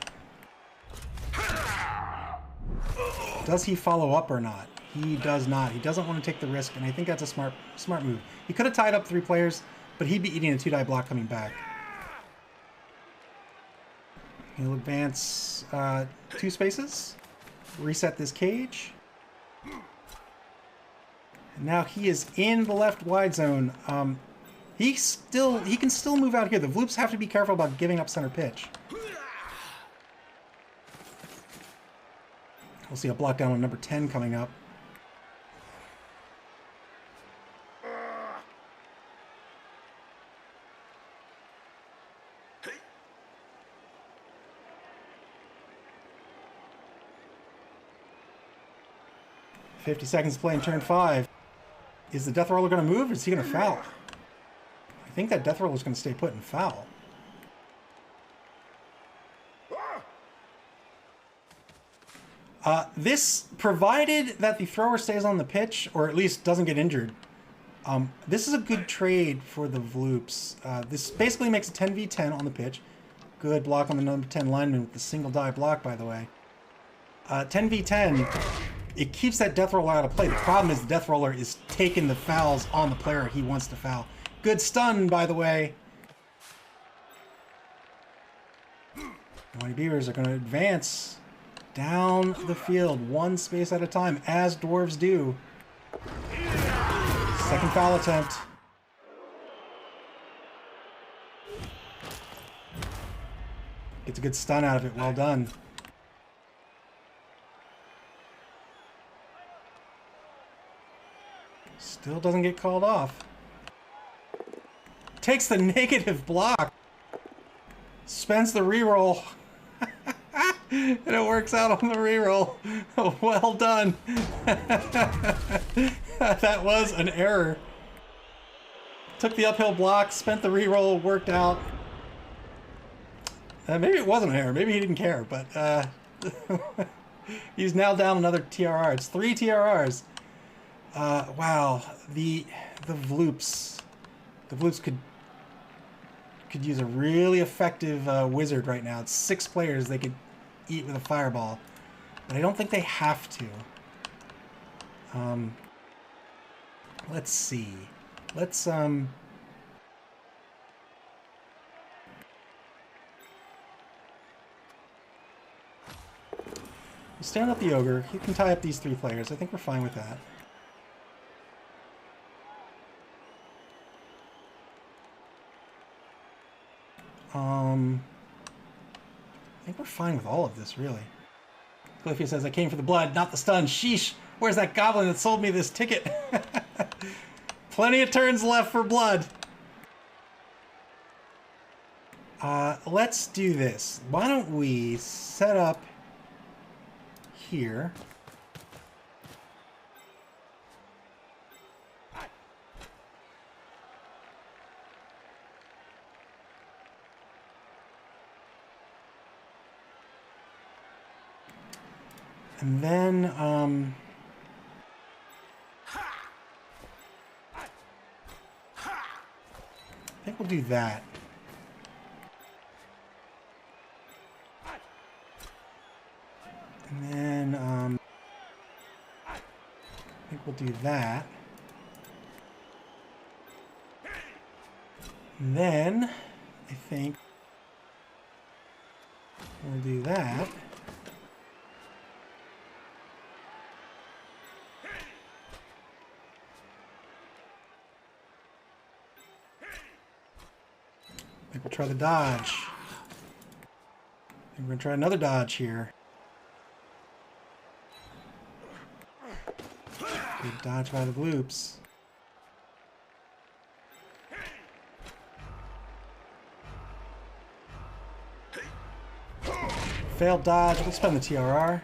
Does he follow up or not? He does not. He doesn't want to take the risk, and I think that's a smart move. He could have tied up 3 players, but he'd be eating a 2-die block coming back. He'll advance 2 spaces. Reset this cage. And now he is in the left wide zone. He can still move out here. The Vloops have to be careful about giving up center pitch. We'll see a block down on number 10 coming up. $50 seconds to play in turn 5. Is the death roller going to move, or is he going to foul? I think that death roller is going to stay put and foul. This, provided that the thrower stays on the pitch, or at least doesn't get injured, this is a good trade for the Vloops. This basically makes a 10v10 on the pitch. Good block on the number 10 lineman with the single die block, by the way. 10v10, it keeps that death roller out of play. The problem is the death roller is taking the fouls on the player he wants to foul. Good stun, by the way. The Winey Bevers are going to advance down the field, 1 space at a time, as dwarves do. Second foul attempt. Gets a good stun out of it. Well done. Still doesn't get called off. Takes the negative block. Spends the reroll. And it works out on the reroll. Well done. That was an error. Took the uphill block, spent the reroll, worked out. Maybe it wasn't an error. Maybe he didn't care, but he's now down another TRR. It's 3 TRRs. Wow, the Vloops. The Vloops could use a really effective wizard right now. It's 6 players they could eat with a fireball, but I don't think they have to. Let's see. Let's we'll stand up the ogre. He can tie up these 3 players. I think we're fine with that. I think we're fine with all of this, really. Cliffy says, I came for the blood, not the stun. Sheesh, where's that goblin that sold me this ticket? Plenty of turns left for blood. Let's do this. Why don't we set up here. And then, I think we'll do that. And then, I think we'll do that. And then, I think we'll do that. I think we'll try the dodge. And we're going to try another dodge here. Good dodge by the Vloops. Failed dodge. We'll spend the TRR.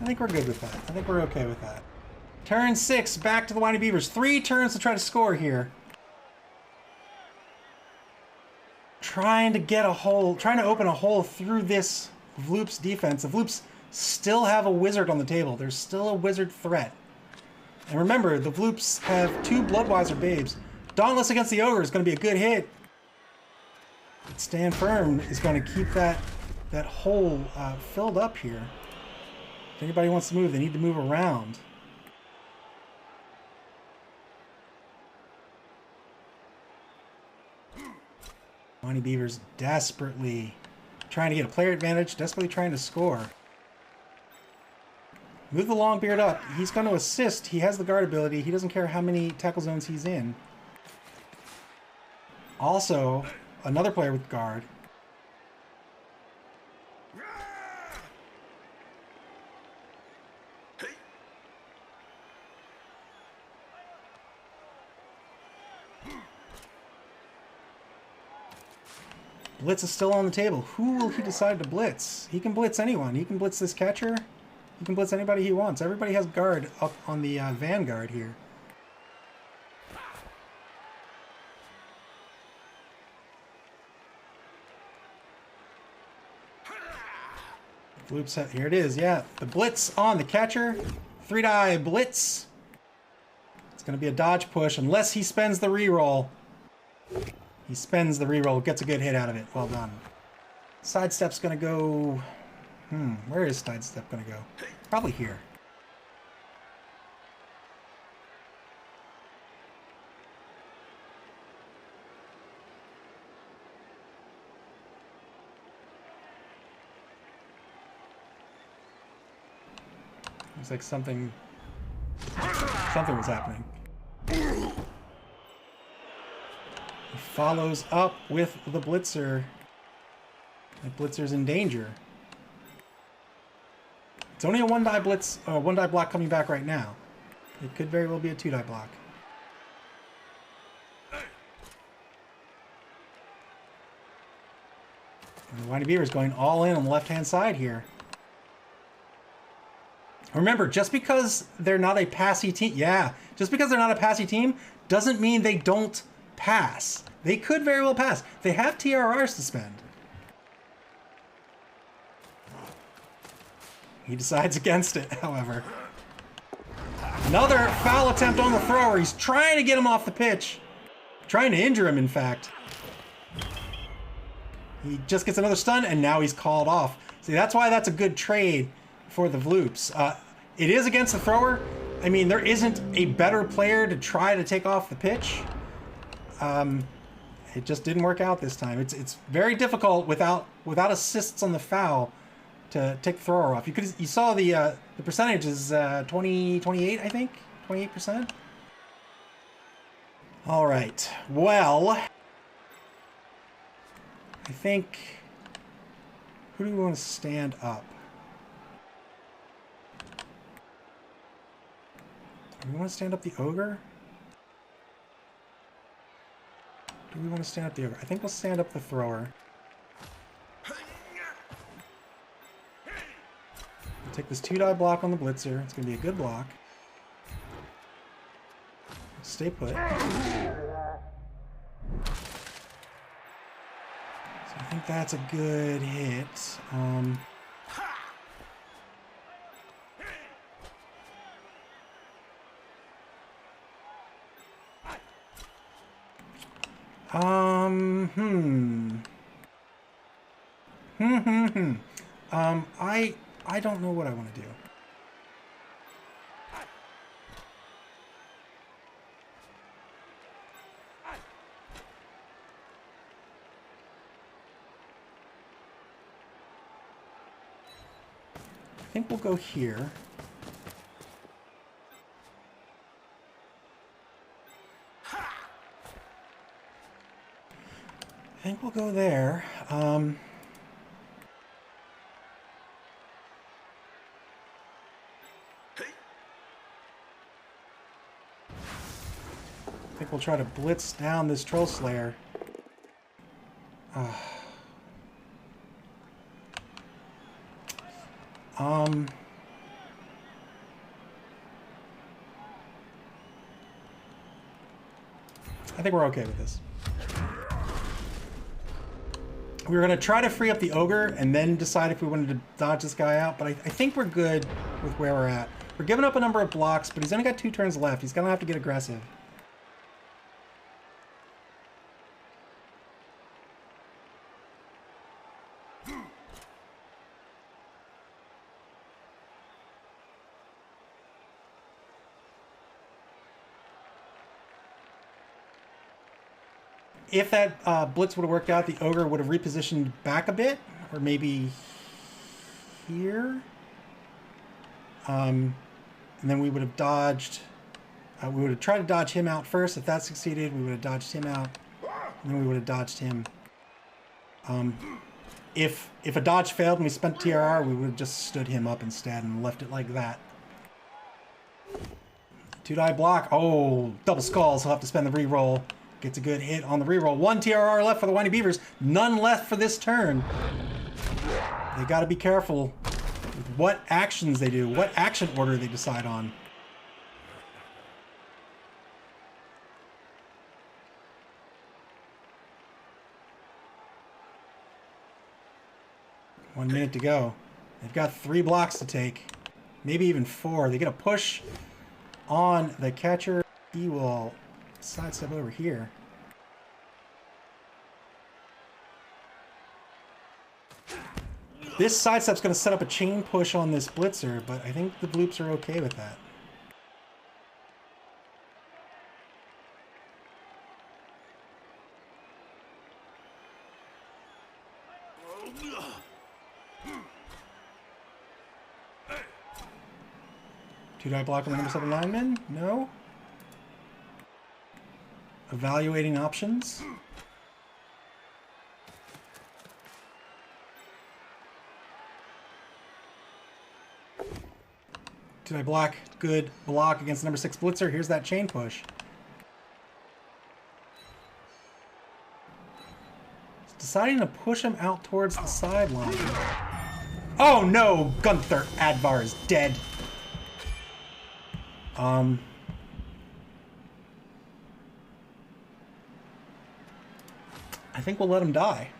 I think we're good with that. I think we're okay with that. Turn 6, back to the Winey Beavers. 3 turns to try to score here. Trying to get a hole, trying to open a hole through this Vloops defense. The Vloops still have a wizard on the table. There's still a wizard threat. And remember, the Vloops have 2 Bloodwiser babes. Dauntless against the Ogre is going to be a good hit. But Stand Firm is going to keep that hole filled up here. If anybody wants to move, they need to move around. Winey Beavers desperately trying to get a player advantage, desperately trying to score. Move the Longbeard up. He's going to assist. He has the guard ability. He doesn't care how many tackle zones he's in. Also, another player with guard. Blitz is still on the table. Who will he decide to blitz? He can blitz anyone. He can blitz this catcher. He can blitz anybody he wants. Everybody has guard up on the vanguard here. Vloops, here it is, yeah. The blitz on the catcher. 3-die blitz. It's going to be a dodge push unless he spends the reroll. He spends the reroll, gets a good hit out of it. Well done. Sidestep's going to go... where is sidestep going to go? Probably here. Looks like something was happening. He follows up with the Blitzer. The Blitzer's in danger. It's only a 1-die blitz, 1-die block coming back right now. It could very well be a 2-die block. And the Winey Beavers going all in on the left-hand side here. Remember, just because they're not a passy team, just because they're not a passy team doesn't mean they don't pass. They could very well pass. They have TRRs to spend. He decides against it, however. Another foul attempt on the thrower. He's trying to get him off the pitch. Trying to injure him, in fact. He just gets another stun, and now he's called off. See, that's why that's a good trade for the Vloops. It is against the thrower. I mean, there isn't a better player to try to take off the pitch. It just didn't work out this time. It's very difficult without assists on the foul to take the thrower off. You saw the percentage is 28, I think, 28%. All right. Well, I think, who do we want to stand up? Do we want to stand up the ogre? Do we want to stand up the ogre? I think we'll stand up the thrower. We'll take this 2-die block on the blitzer. It's going to be a good block. Stay put. So I think that's a good hit. I don't know what I want to do. I think we'll go here. I think we'll go there. I think we'll try to blitz down this Troll Slayer. I think we're okay with this. We were going to try to free up the ogre and then decide if we wanted to dodge this guy out, but I think we're good with where we're at. We're giving up a number of blocks, but he's only got 2 turns left. He's going to have to get aggressive. If that blitz would have worked out, the ogre would have repositioned back a bit, or maybe here. And then we would have dodged. We would have tried to dodge him out first. If that succeeded, we would have dodged him out, and then we would have dodged him. If a dodge failed and we spent TRR, we would have just stood him up instead and left it like that. 2-die block. Oh, double skulls. He'll have to spend the reroll. Gets a good hit on the reroll. 1 TRR left for the Winey Beavers. None left for this turn. They got to be careful with what actions they do, what action order they decide on. One minute to go. They've got 3 blocks to take, maybe even 4. They get a push on the catcher. He will sidestep over here. This sidestep's going to set up a chain push on this blitzer, but I think the Vloops are okay with that. Two-die block on the number 7 lineman? No. Evaluating options. Did I block? Good block against the number 6 blitzer. Here's that chain push. Deciding to push him out towards the sideline. Oh no! Gunther Advar is dead. I think we'll let him die.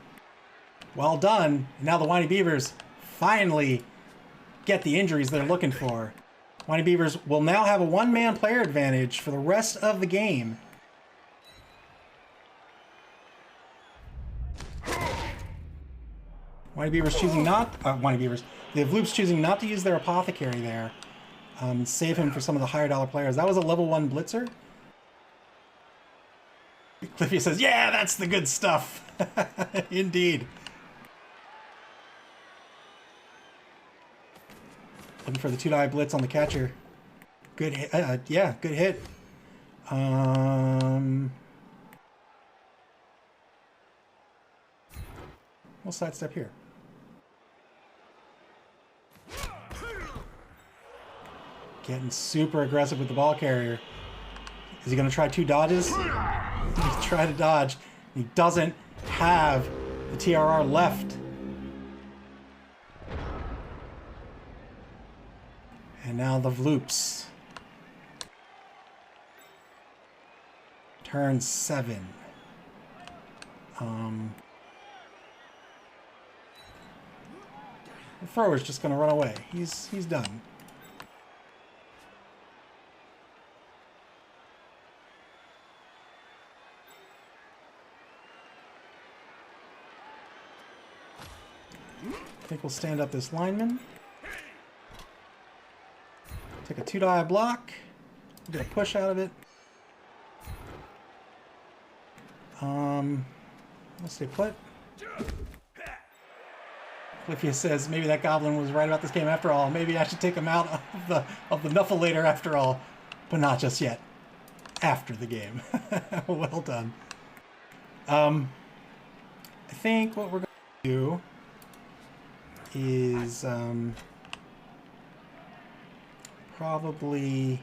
Well done. Now the Winey Beavers finally get the injuries they're looking for. Winey Beavers will now have a one-man player advantage for the rest of the game. Winey Beavers choosing not... Winey Beavers. The Vloops choosing not to use their apothecary there. Save him for some of the higher dollar players. That was a level 1 blitzer. Cliffy says, yeah, that's the good stuff. Indeed. Looking for the 2-die blitz on the catcher. Good hit. Yeah, good hit. We'll sidestep here. Getting super aggressive with the ball carrier. Is he going to try 2 dodges? He's trying to dodge. He doesn't have the TRR left. And now the Vloops. Turn 7. The thrower's just going to run away. He's done. I think we'll stand up this lineman. Take a 2-die block. Get a push out of it. Let's stay put. Cliffy says maybe that goblin was right about this game after all. Maybe I should take him out of the Nuffle after all, but not just yet. After the game. Well done. I think what we're going to do is probably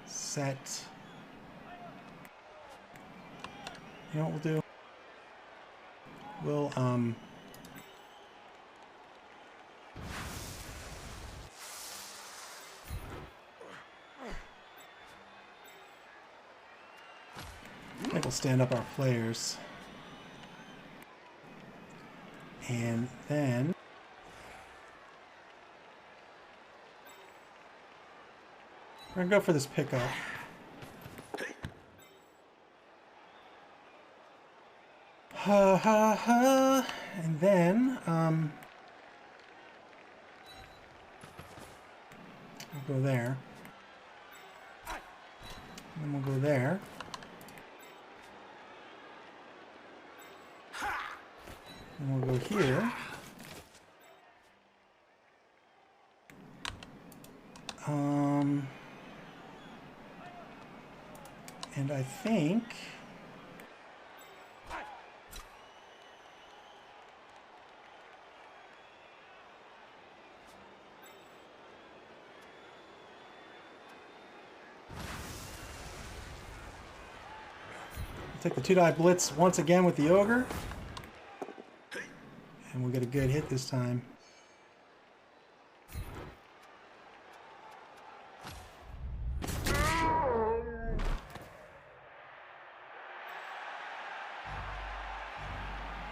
set. You know what we'll do? We'll I think we'll stand up our players. And then we're gonna go for this pickup. Ha ha ha. And then we'll go there. And then we'll go there. And we'll go here. And I think we'll take the 2-die blitz once again with the ogre. And we'll get a good hit this time.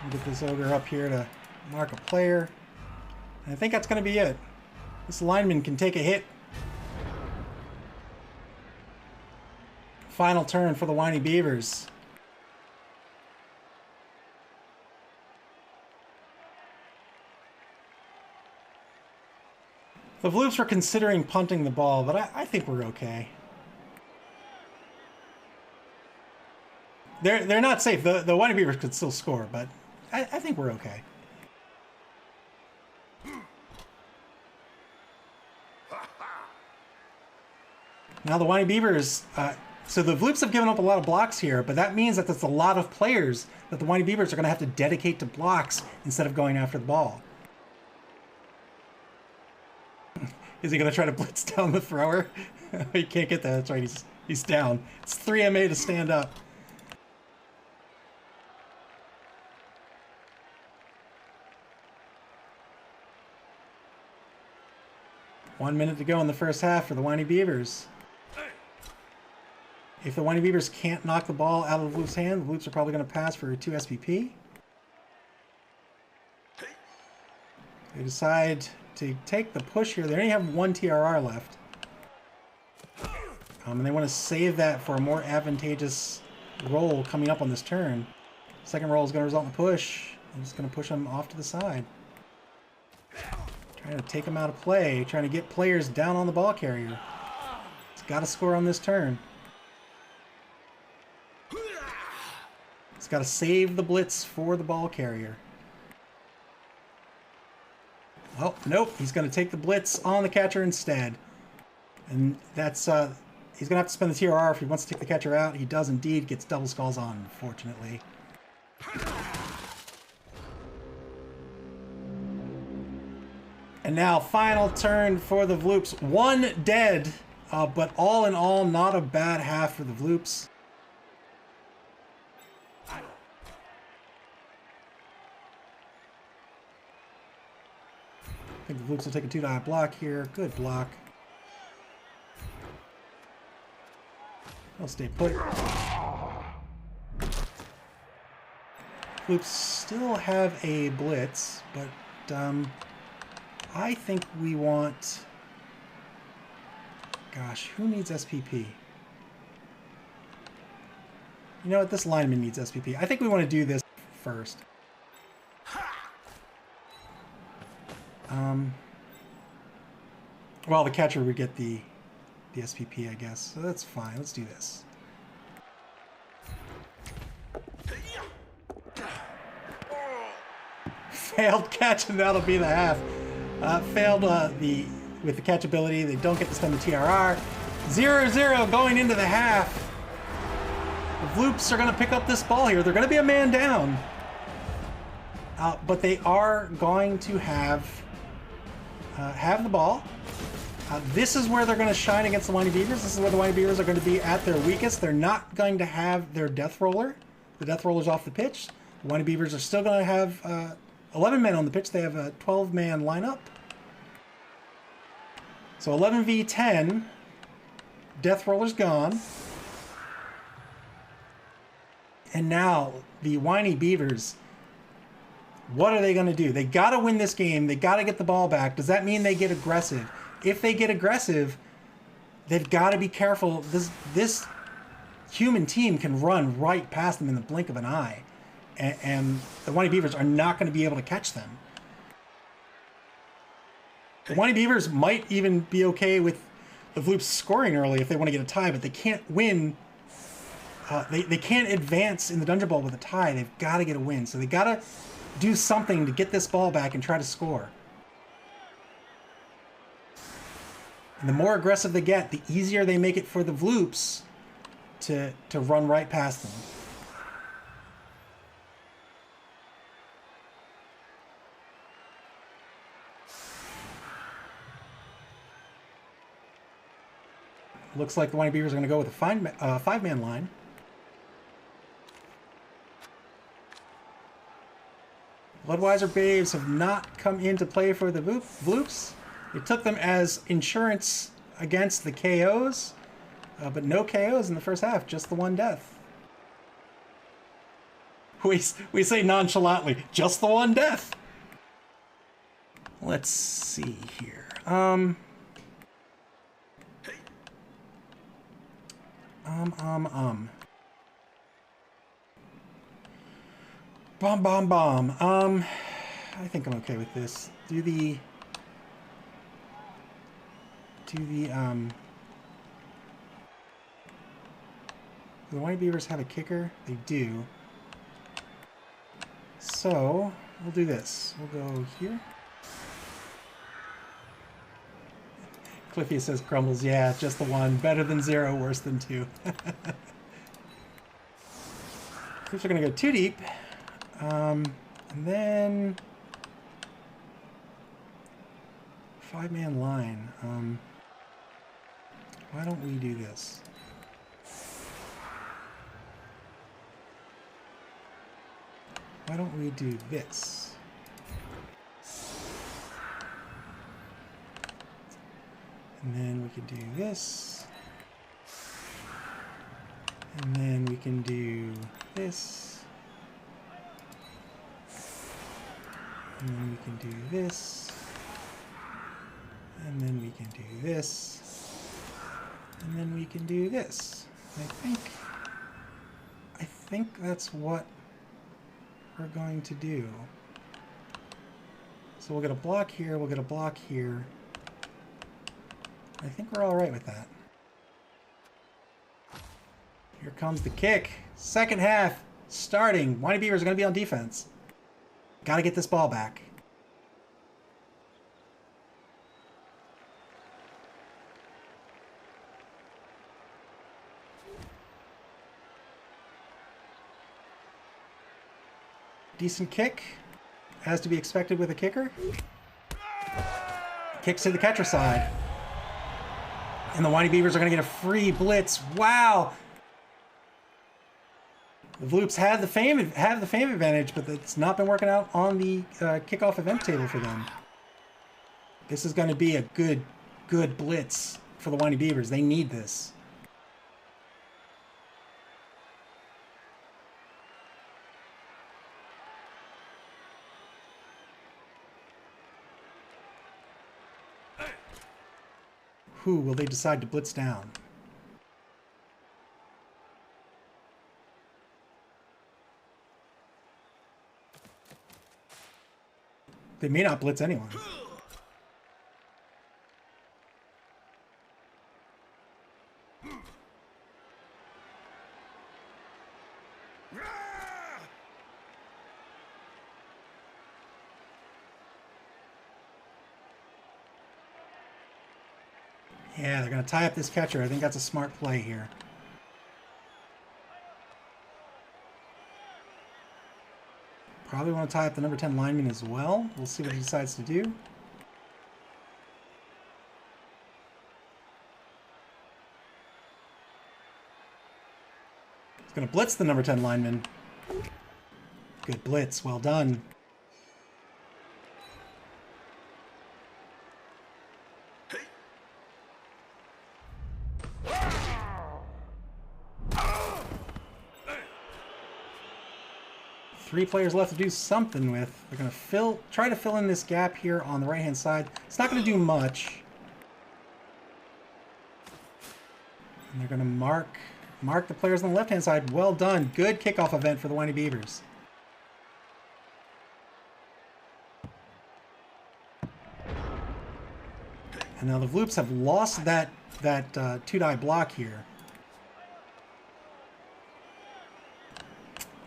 We'll get this ogre up here to mark a player. And I think that's going to be it. This lineman can take a hit. Final turn for the Winey Beavers. The Vloops were considering punting the ball, but I think we're okay. They're not safe. The Winey Beavers could still score, but I think we're okay. Now the Winey Beavers, so the Vloops have given up a lot of blocks here, but that means that there's a lot of players that the Winey Beavers are going to have to dedicate to blocks instead of going after the ball. Is he going to try to blitz down the thrower? He can't get that. That's right. He's down. It's 3 MA to stand up. One minute to go in the first half for the Winey Beavers. If the Winey Beavers can't knock the ball out of the Vloop's hand, the Vloops are probably going to pass for 2 SPP. They decide to take the push here. They only have 1 TRR left. And they want to save that for a more advantageous roll coming up on this turn. Second roll is going to result in a push. I'm just going to push them off to the side. Trying to take them out of play. Trying to get players down on the ball carrier. It's got to score on this turn. It's got to save the blitz for the ball carrier. Oh, nope. He's going to take the blitz on the catcher instead. And that's, he's going to have to spend the TRR if he wants to take the catcher out. He does indeed. Gets double skulls on, unfortunately. And now, final turn for the Vloops. 1 dead, but all in all, not a bad half for the Vloops. I think the Vloops will take a 2-die block here. Good block. They'll stay put. Vloops still have a blitz, but I think we want... Gosh, who needs SPP? You know what? This lineman needs SPP. I think we want to do this first. Well, the catcher would get the SPP, I guess. So that's fine. Let's do this. Failed catch, and that'll be the half. Failed with the catchability. They don't get to spend the TRR. 0-0 going into the half. The Vloops are going to pick up this ball here. They're going to be a man down. But they are going to have the ball. This is where they're going to shine against the Winey Beavers. This is where the Winey Beavers are going to be at their weakest. They're not going to have their death roller. The death roller's off the pitch. The Winey Beavers are still going to have 11 men on the pitch. They have a 12-man lineup. So 11v10. Death roller's gone. And now the Winey Beavers, what are they going to do? They got to win this game. They got to get the ball back. Does that mean they get aggressive? If they get aggressive, they've got to be careful. This human team can run right past them in the blink of an eye. And the Winey Beavers are not going to be able to catch them. The Winey Beavers might even be okay with the Vloops scoring early if they want to get a tie, but they can't win. They can't advance in the Dungeonbowl with a tie. They've got to get a win. So they got to do something to get this ball back and try to score. And the more aggressive they get, the easier they make it for the Vloops to run right past them. Looks like the Winey Beavers are going to go with a 5-man line. Bloodweiser Babes have not come into play for the Vloops. They took them as insurance against the KOs, but no KOs in the first half, just the 1 death. We say nonchalantly, just the 1 death. Let's see here. I think I'm okay with this. Do the Winey Beavers have a kicker? They do. So we'll do this. We'll go here. Cliffy says crumbles. Yeah, just the 1. Better than 0, worse than 2. Cliffs are going to go 2 deep. And then 5-man line. Why don't we do this? Why don't we do this? And then we can do this. And then we can do this. And then we can do this. And then we can do this. And then we can do this. I think that's what we're going to do. So we'll get a block here, we'll get a block here. I think we're all right with that. Here comes the kick. Second half starting. Winey Beavers are going to be on defense. Got to get this ball back. Decent kick, as to be expected with a kicker. Kicks to the catcher side. And the Winey Beavers are going to get a free blitz. Wow! The Vloops have the fame advantage, but it's not been working out on the kickoff event table for them. This is going to be a good blitz for the Winey Beavers. They need this. Who will they decide to blitz down? They may not blitz anyone. Yeah, they're going to tie up this catcher. I think that's a smart play here. Probably want to tie up the number 10 lineman as well. We'll see what he decides to do. He's going to blitz the number 10 lineman. Good blitz. Well done. Three players left to do something with. They're going to try to fill in this gap here on the right-hand side. It's not going to do much. And they're going to mark the players on the left-hand side. Well done. Good kickoff event for the Winey Beavers. And now the Vloops have lost that two-die block here.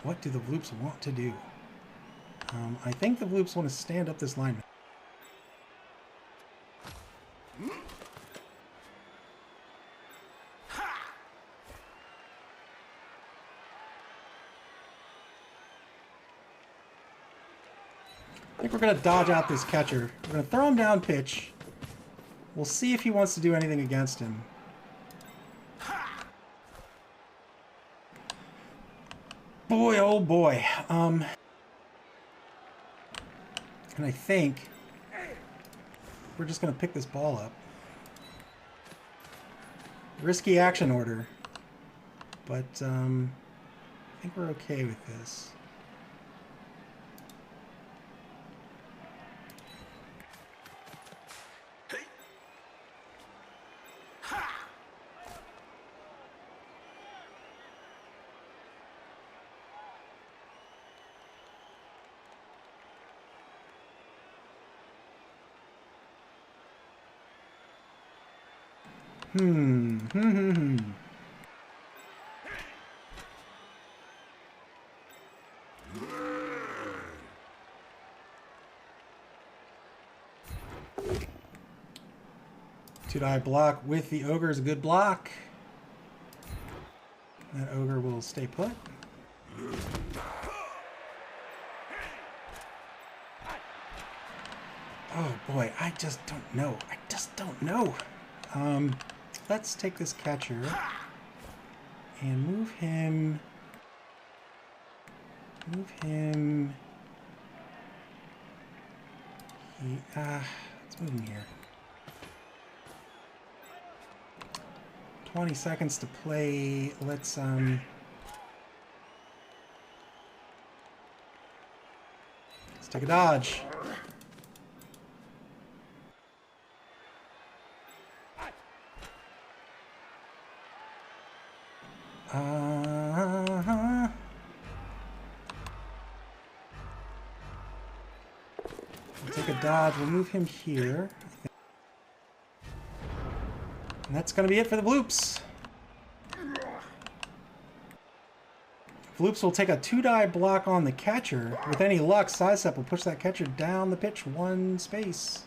What do the Vloops want to do? I think the Vloops want to stand up this lineman. I think we're going to dodge out this catcher. We're going to throw him down pitch. We'll see if he wants to do anything against him. Boy, oh boy. And I think we're just going to pick this ball up. Risky action order. But I think we're okay with this. Two-die block with the ogre is a good block. That ogre will stay put. Oh boy, I just don't know. I just don't know. Let's take this catcher and move him. Move him. Let's move him here. 20 seconds to play. Let's take a dodge. We'll take a dodge. We'll move him here. And that's going to be it for the Vloops. Vloops will take a 2-die block on the catcher. With any luck, Sidestep will push that catcher down the pitch 1 space.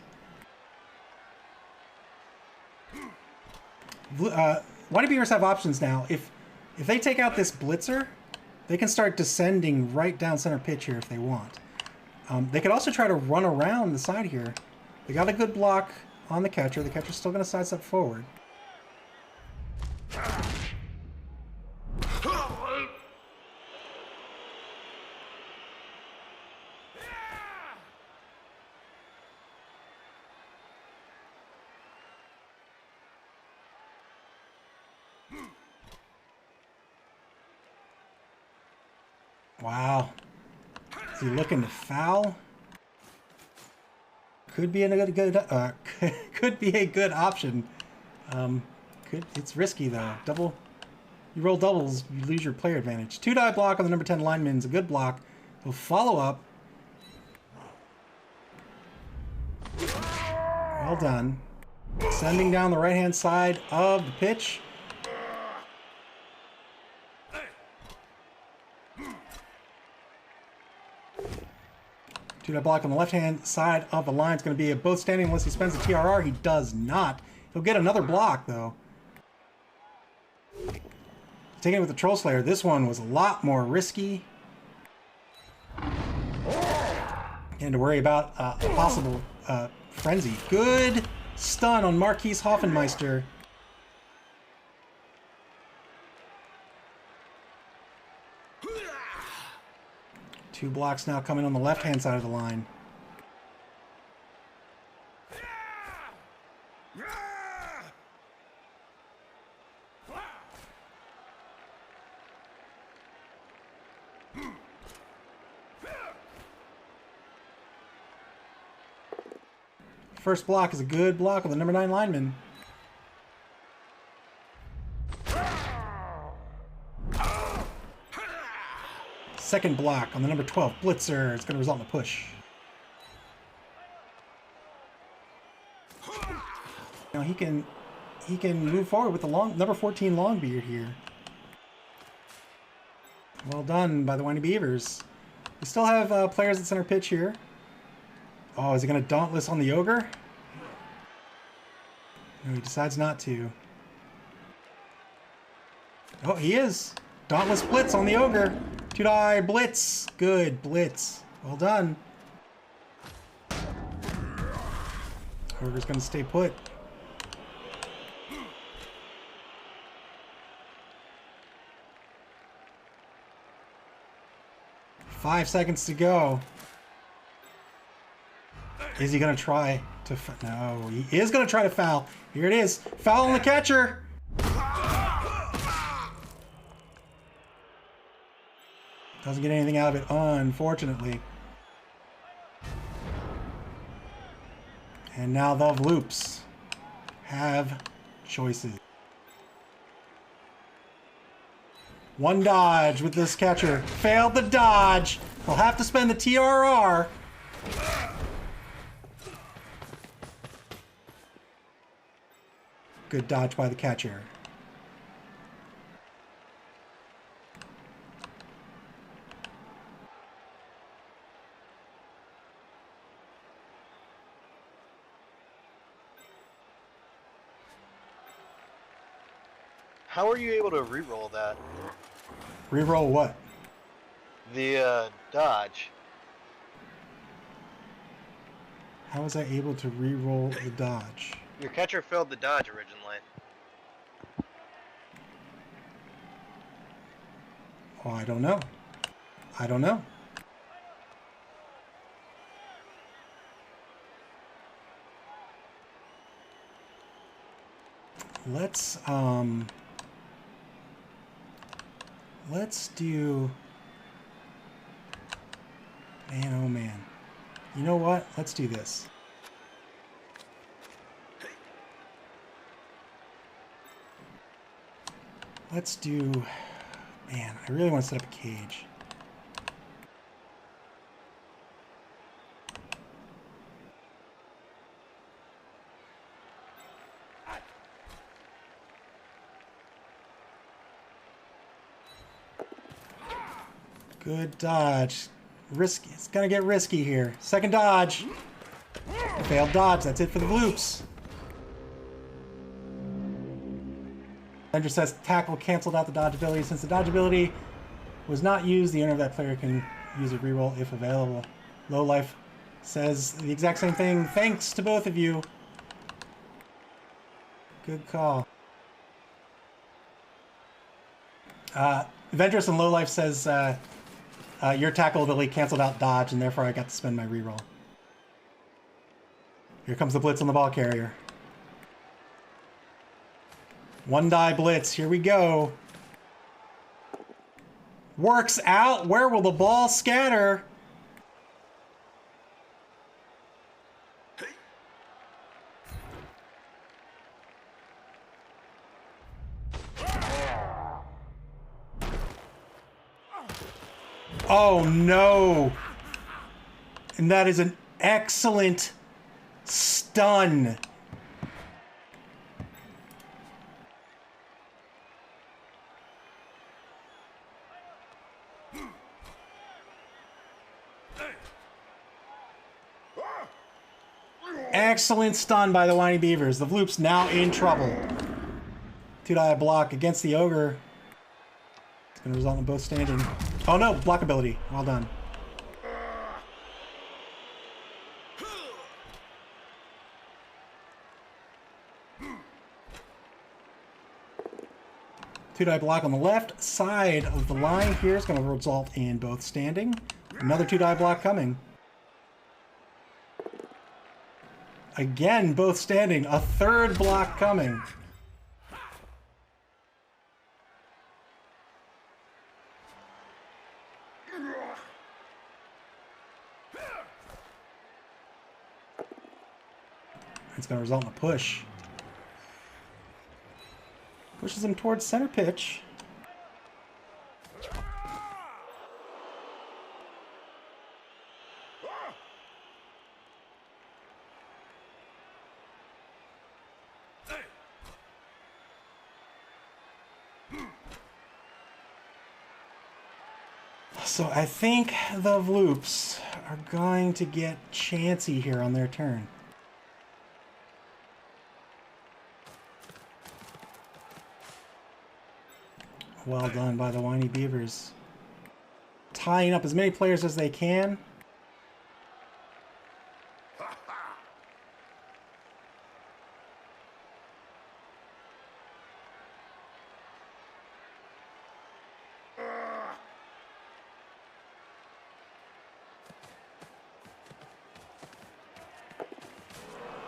Winey Beavers have options now. If they take out this blitzer, they can start descending right down center pitch here if they want. They could also try to run around the side here. They got a good block on the catcher. The catcher's still going to sidestep forward. Wow. Is he looking to foul? Could be a good could be a good option. It's risky though. You roll doubles, you lose your player advantage. 2-die block on the number 10 lineman is a good block. He'll follow up. Well done. Sending down the right-hand side of the pitch. Two-die block on the left-hand side of the line is going to be a both standing unless he spends a TRR. He does not. He'll get another block, though. Taking it with the Troll Slayer, this one was a lot more risky. And to worry about a possible frenzy. Good stun on Marquise Hoffenmeister. Two blocks now coming on the left-hand side of the line. First block is a good block on the number 9 lineman. Second block on the number 12 blitzer. It's going to result in a push. Now he can move forward with the number 14 Longbeard here. Well done by the Winey Beavers. We still have players at center pitch here. Oh, is he going to Dauntless on the Ogre? No, he decides not to. Oh, he is. Dauntless Blitz on the Ogre. 2-die Blitz. Good Blitz. Well done. Ogre's going to stay put. Five seconds to go. Is he going to try to... No, he is going to try to foul. Here it is. Foul on the catcher. Doesn't get anything out of it, unfortunately. And now the Vloops have choices. One dodge with this catcher. Failed the dodge. He'll have to spend the TRR. Good dodge by the catcher. How are you able to re-roll that? Reroll what? The dodge. How was I able to re-roll the dodge? Your catcher failed the dodge originally. Oh, I don't know. I don't know. Let's do... Man, oh man. You know what? Let's do this. Let's do... Man, I really want to set up a cage. Good dodge. Risky. It's gonna get risky here. Second dodge. Failed dodge. That's it for the Vloops. Avenger says tackle canceled out the dodge ability. Since the dodge ability was not used, the owner of that player can use a reroll if available. Low Life says the exact same thing. Thanks to both of you. Good call. Ventress and Low Life says your tackle ability canceled out dodge, and therefore I got to spend my reroll. Here comes the blitz on the ball carrier. One die blitz. Here we go. Works out. Where will the ball scatter? Oh no. And that is an excellent stun. Excellent stun by the Winey Bevers. The Vloop's now in trouble. 2-die block against the Ogre. It's going to result in both standing. Oh no, block ability. Well done. Two-die block on the left side of the line here is going to result in both standing. Another 2-die block coming. Again, both standing. A third block coming. It's going to result in a push. Pushes him towards center pitch. So I think the Vloops are going to get chancy here on their turn. Well done by the Winey Bevers. Tying up as many players as they can.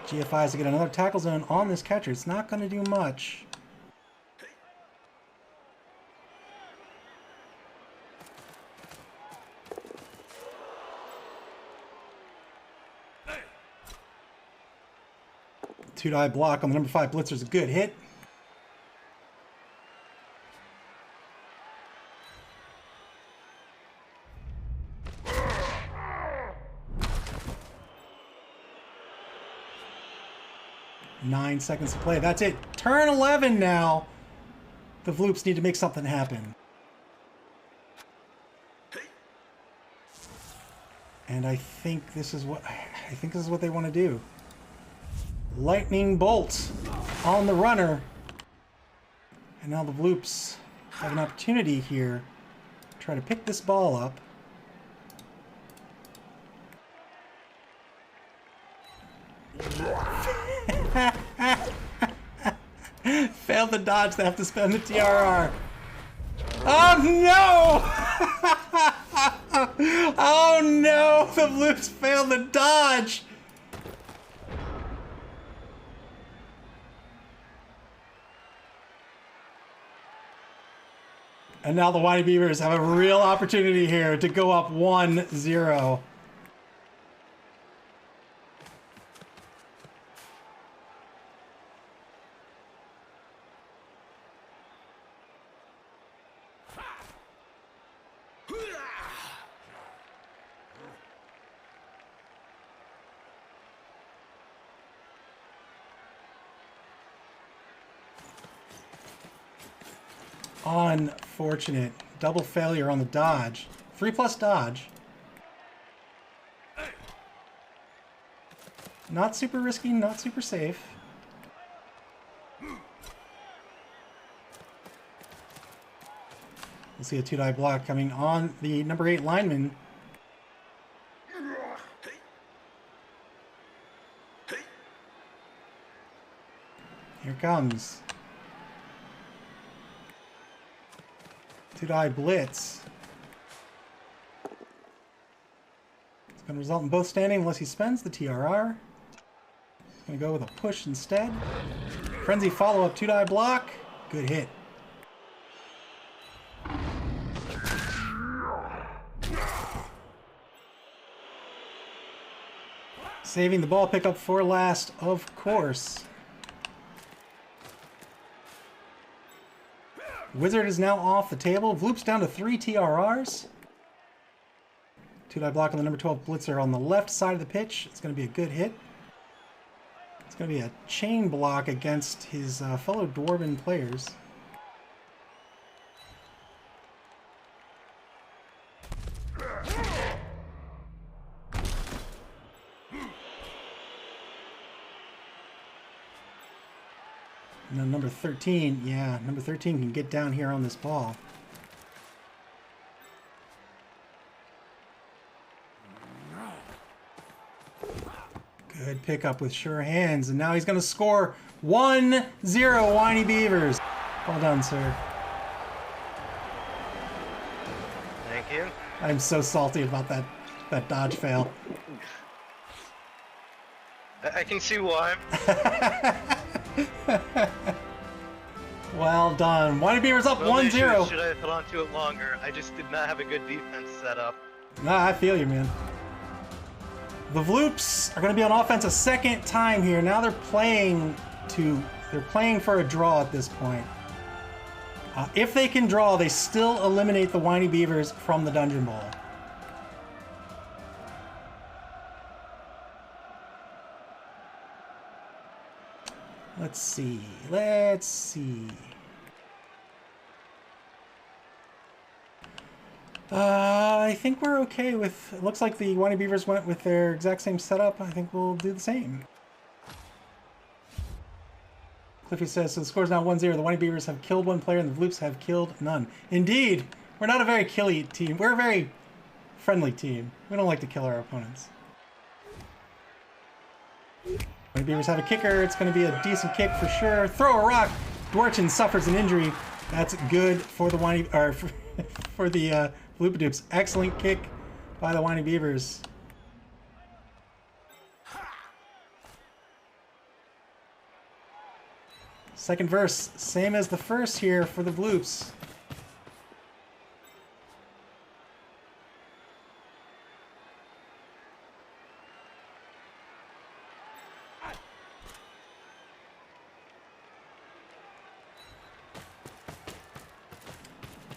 GFI is to get another tackle zone on this catcher. It's not going to do much. Two-die block on the number 5 blitzer is a good hit. Nine seconds to play. That's it. Turn 11 now. The Vloops need to make something happen. And I think this is what they want to do. Lightning bolt on the runner. And now the Vloops have an opportunity here to try to pick this ball up. failed the dodge. They have to spend the TRR. Oh no! Oh no! The Vloops failed the dodge! And now the Winey Beavers have a real opportunity here to go up 1-0. Unfortunate. Double failure on the dodge. 3+ dodge. Not super risky, not super safe. We'll see a 2-die block coming on the number 8 lineman. Here comes. 2-die blitz. It's going to result in both standing unless he spends the TRR. He's going to go with a push instead. Frenzy follow-up 2-die block. Good hit. Saving the ball pickup for last, of course. Wizard is now off the table. Vloops down to 3 TRRs. 2-die block on the number 12 blitzer on the left side of the pitch. It's going to be a good hit. It's going to be a chain block against his fellow Dwarven players. And then number 13, yeah, number 13 can get down here on this ball. Good pickup with sure hands, and now he's going to score 1-0 Winey Beavers. Well done, sir. Thank you. I'm so salty about that dodge fail. I can see why. Well done. Winey Beavers up 1-0. Should I have held on to it longer? I just did not have a good defense set up. Nah, I feel you, man. The Vloops are going to be on offense a second time here. Now they're playing for a draw at this point. If they can draw, they still eliminate the Winey Beavers from the Dungeon Bowl. Let's see. Let's see. I think we're okay with... It looks like the Winey Beavers went with their exact same setup. I think we'll do the same. Cliffy says, so the score's now 1-0. The Winey Beavers have killed one player and the Vloops have killed none. Indeed! We're not a very killy team. We're a very friendly team. We don't like to kill our opponents. Winey Beavers have a kicker. It's going to be a decent kick for sure. Throw a rock. Dwarchin suffers an injury. That's good for the Winey... Or for the Vloopidoops. Excellent kick by the Winey Beavers. Second verse, same as the first here for the Vloops.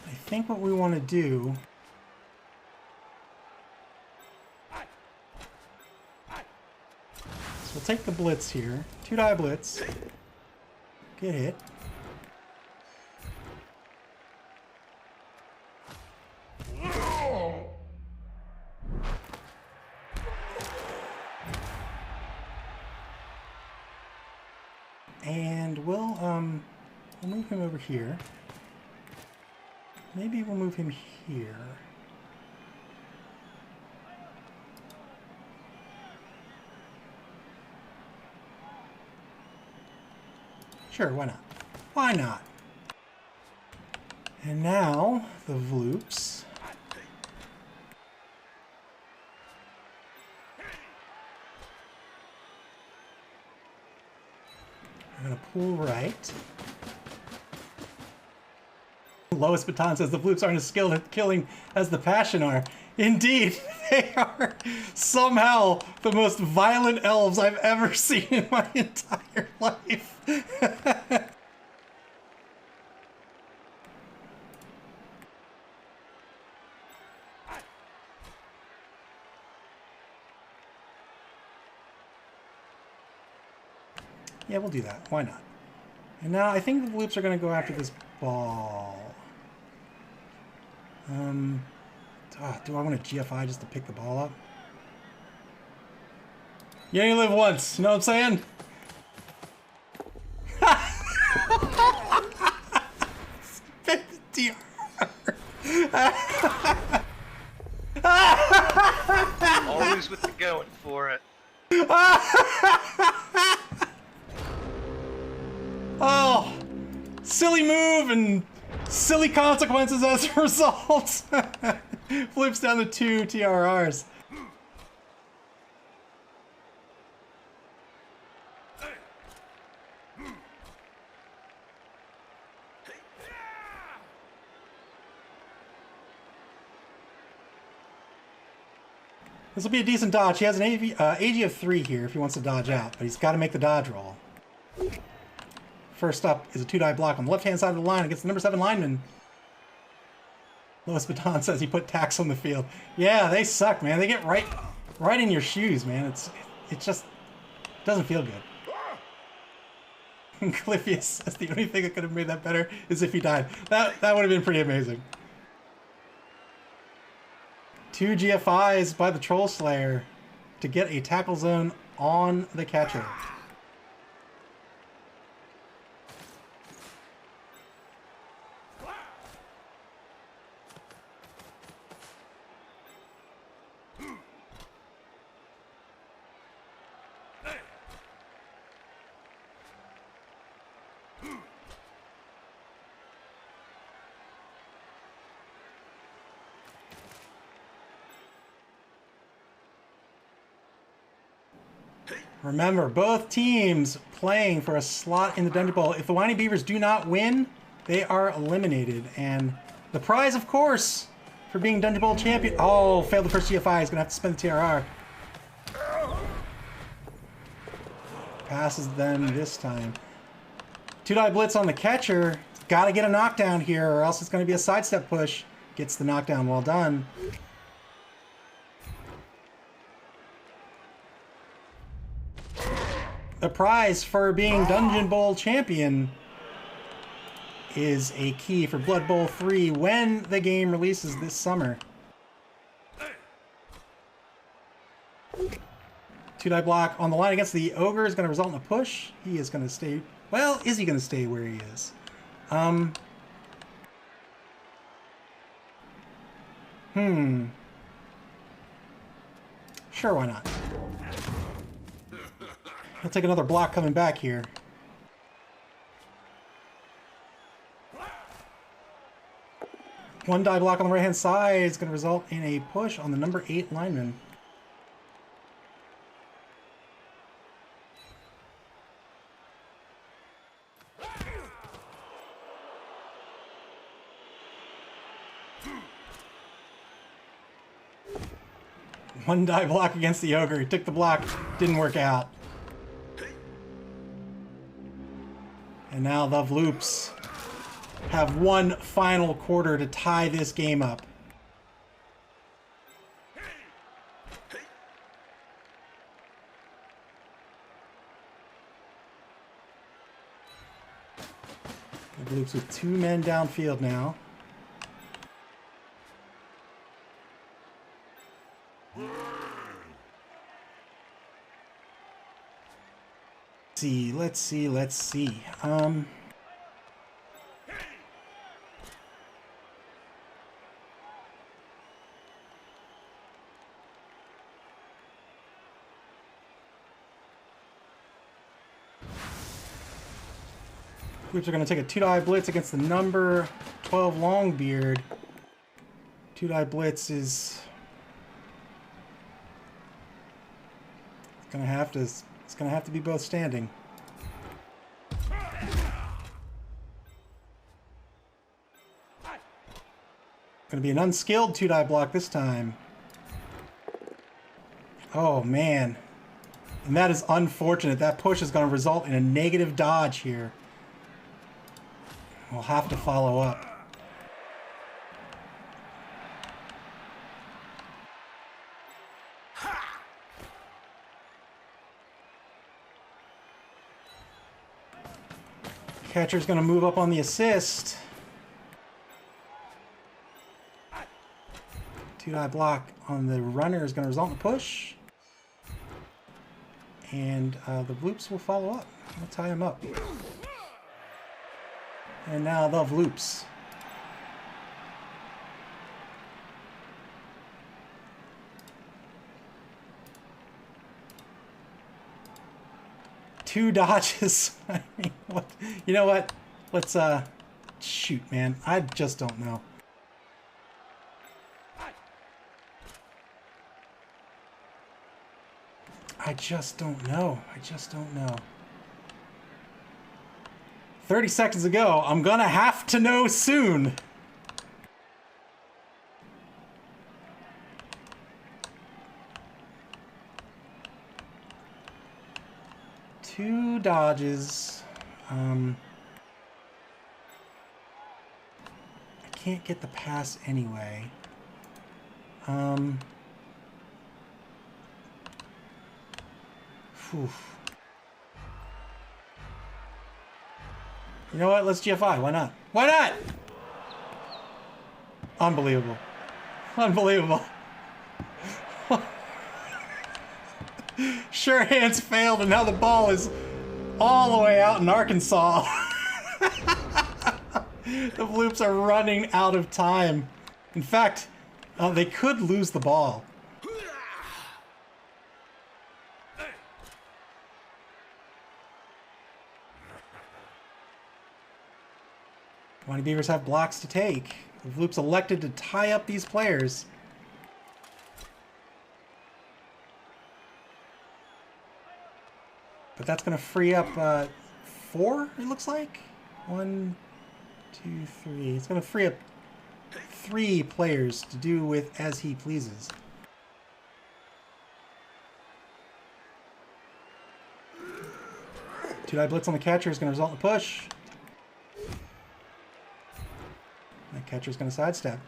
I think what we want to do... So we'll take the blitz here. 2-die blitz. Good hit. And we'll move him over here. Maybe we'll move him here. Sure, why not? Why not? And now, the Vloops. I'm gonna pull right. Lois Baton says the Vloops aren't as skilled at killing as the Passion are. Indeed, they are somehow the most violent elves I've ever seen in my entire life. Yeah, we'll do that. Why not? And now I think the Vloops are going to go after this ball. Do I want to GFI just to pick the ball up? You only live once, you know what I'm saying? Always with the going for it. Oh, silly move and silly consequences as a result. Flips down to 2 TRRs. This will be a decent dodge. He has an AG of 3 here if he wants to dodge out, but he's got to make the dodge roll. First up is a 2-die block on the left-hand side of the line against the number 7 lineman. Lois Baton says he put tacks on the field. Yeah, they suck, man. They get right in your shoes, man. It just doesn't feel good. And Cliffius says the only thing that could have made that better is if he died. That would have been pretty amazing. 2 GFIs by the Troll Slayer to get a tackle zone on the catcher. Remember, both teams playing for a slot in the Dungeonbowl. If the Winey Beavers do not win, they are eliminated. And the prize, of course, for being Dungeonbowl champion... Oh, failed the first GFI. He's going to have to spend the TRR. Passes them this time. 2-die blitz on the catcher. Got to get a knockdown here, or else it's going to be a sidestep push. Gets the knockdown. Well done. The prize for being Dungeonbowl champion is a key for Blood Bowl 3 when the game releases this summer. 2-die block on the line against the Ogre is going to result in a push. He is going to stay... Well, is he going to stay where he is? Sure, why not? He'll take another block coming back here. One die block on the right-hand side is going to result in a push on the number 8 lineman. One die block against the Ogre. He took the block, didn't work out. And now the Vloops have one final quarter to tie this game up. The Vloops with 2 men downfield now. Let's see. Floops are going to take a 2-die blitz against the number 12 Longbeard. 2-die blitz is... It's going to have to be both standing. Going to be an unskilled 2-die block this time. Oh, man. And that is unfortunate. That push is going to result in a negative dodge here. We'll have to follow up. Catcher's going to move up on the assist. 2-die block on the runner is going to result in a push. And the Vloops will follow up. We'll tie him up. And now the Vloops. Two dodges. I mean, what? You know what? Let's shoot, man. I just don't know. I just don't know. 30 seconds ago. I'm gonna have to know soon. Two dodges. I can't get the pass anyway. Whew. You know what? Let's GFI. Why not? Why not? Unbelievable. Unbelievable. Sure hands failed, and now the ball is all the way out in Arkansas. The Vloops are running out of time. In fact, they could lose the ball. Winey Beavers have blocks to take. The Vloops elected to tie up these players. But that's going to free up 4, it looks like. 1, 2, 3. It's going to free up 3 players to do with as he pleases. Two-die blitz on the catcher is going to result in a push. That catcher's going to sidestep.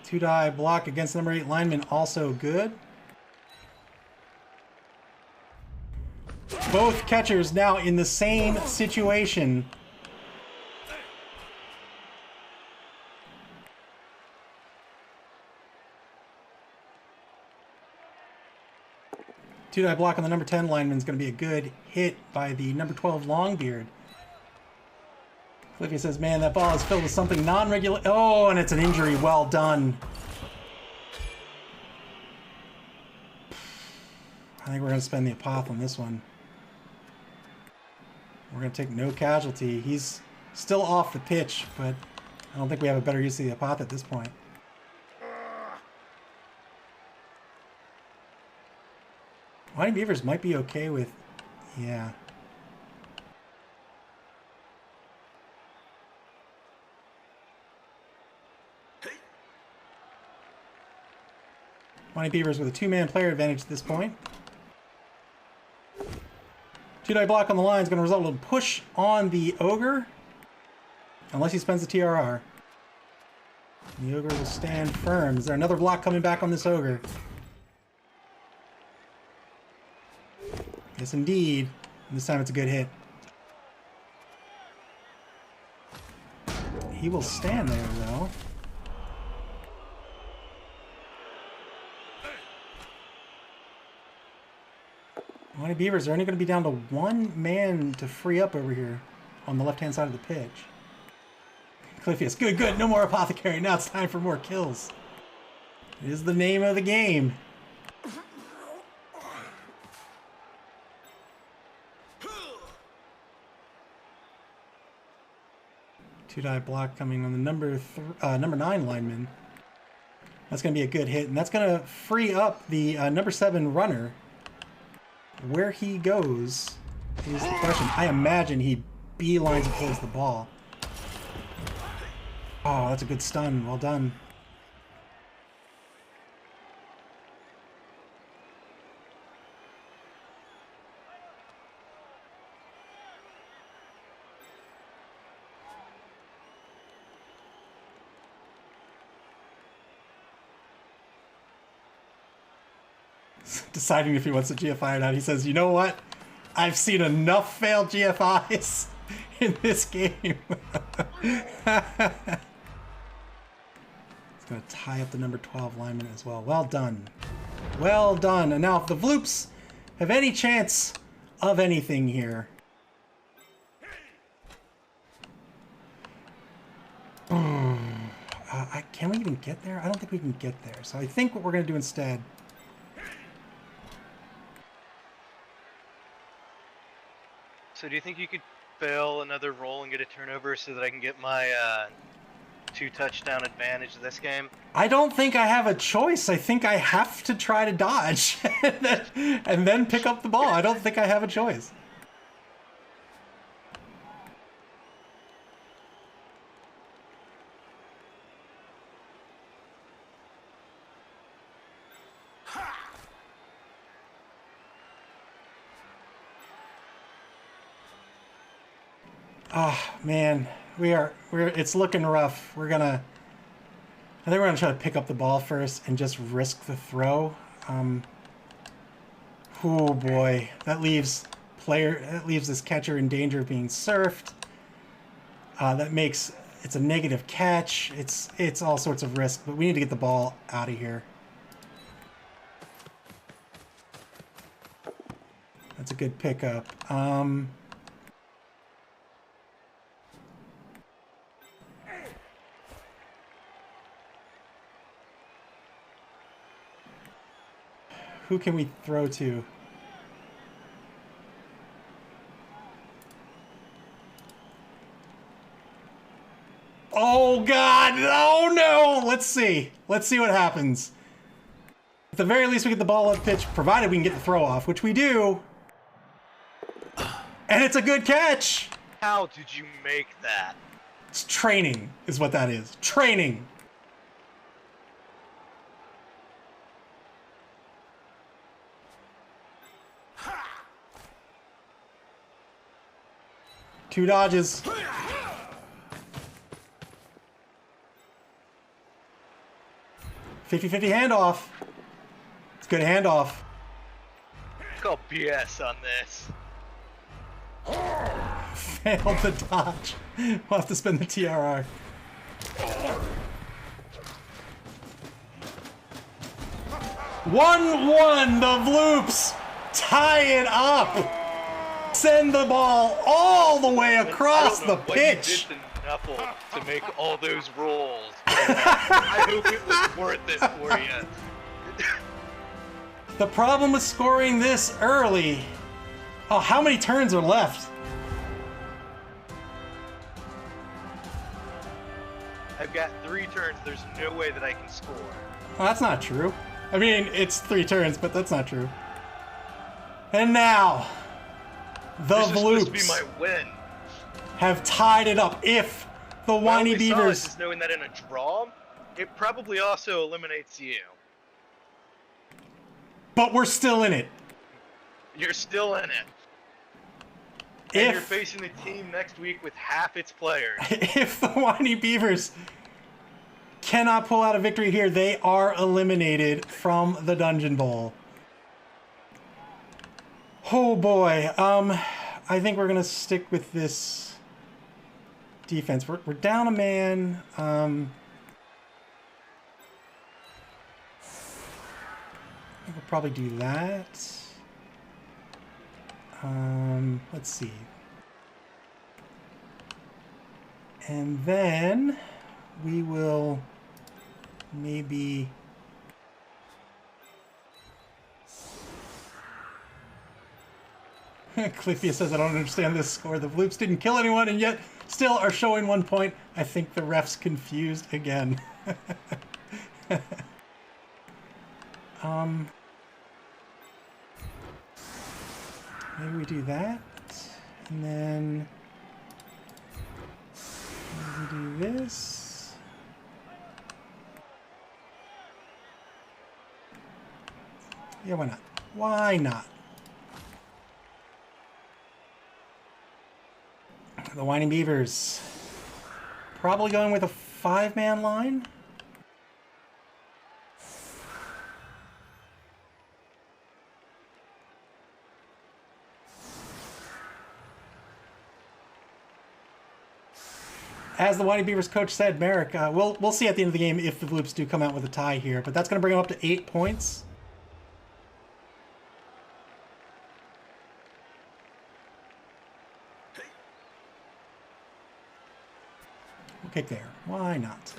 Two-die block against number 8 lineman, also good. Both catchers now in the same situation. Two-die block on the number 10 lineman is going to be a good hit by the number 12 Longbeard. Cliffy says, man, that ball is filled with something non-regular. Oh, and it's an injury. Well done. I think we're going to spend the apoth on this one. We're going to take no casualty. He's still off the pitch, but I don't think we have a better use of the apoth at this point. Winey Beavers might be okay with, yeah. Winey Beavers with a 2-man player advantage at this point. Two-die block on the line is going to result in a push on the Ogre, unless he spends the TRR. The Ogre will stand firm. Is there another block coming back on this Ogre? Yes, indeed. And this time it's a good hit. He will stand there, though. Winey Beavers are only going to be down to 1 man to free up over here on the left-hand side of the pitch. Cliffius, good, good. No more Apothecary. Now it's time for more kills. is the name of the game. Two-die block coming on the number 9 lineman. That's going to be a good hit, and that's going to free up the number 7 runner. Where he goes is the question. I imagine he beelines and pulls the ball. Oh, that's a good stun. Well done. Deciding if he wants a GFI or not. He says, you know what? I've seen enough failed GFIs in this game. It's going to tie up the number 12 lineman as well. Well done. Well done. And now if the Vloops have any chance of anything here. Can we even get there? I don't think we can get there. So I think what we're going to do instead... So do you think you could fail another roll and get a turnover so that I can get my 2-touchdown advantage this game? I don't think I have a choice. I think I have to try to dodge and then pick up the ball. I don't think I have a choice. Oh man, it's looking rough. I think we're gonna try to pick up the ball first and just risk the throw. Oh boy, that leaves this catcher in danger of being surfed. It's a negative catch. It's all sorts of risk, but we need to get the ball out of here. That's a good pickup. Who can we throw to? Oh God! Oh no! Let's see. Let's see what happens. At the very least, we get the ball up pitch, provided we can get the throw off, which we do. And it's a good catch. How did you make that? It's training, is what that is. Training. Two dodges. 50-50 handoff. It's a good handoff. Call BS on this. Failed the dodge. We'll have to spend the TRR. One, the Vloops tie it up. Send the ball all the way across the pitch. You did to Knuffle to make all those rolls. I hope it was worth it for you. The problem with scoring this early. Oh, how many turns are left? I've got 3 turns. There's no way that I can score. Well, that's not true. I mean, it's 3 turns, but that's not true. And now, the Vloops supposed to be my win. Have tied it up. If the Winey Beavers... Just knowing that in a draw, it probably also eliminates you. But we're still in it. You're still in it. And you're facing the team next week with half its players. If the Winey Beavers cannot pull out a victory here, they are eliminated from the Dungeon Bowl. Oh boy. I think we're going to stick with this defense. We're down a man. I think we'll probably do that. Let's see. And then we will maybe Cliffia says, I don't understand this score. The Vloops didn't kill anyone and yet still are showing 1 point. I think the ref's confused again. Maybe we do that. And then maybe we do this. Yeah, why not? Why not? The Winey Bevers. Probably going with a 5-man line. As the Winey Bevers coach said, Merrick, we'll see at the end of the game if the Vloops do come out with a tie here, but that's going to bring them up to 8 points. We'll kick there. Why not?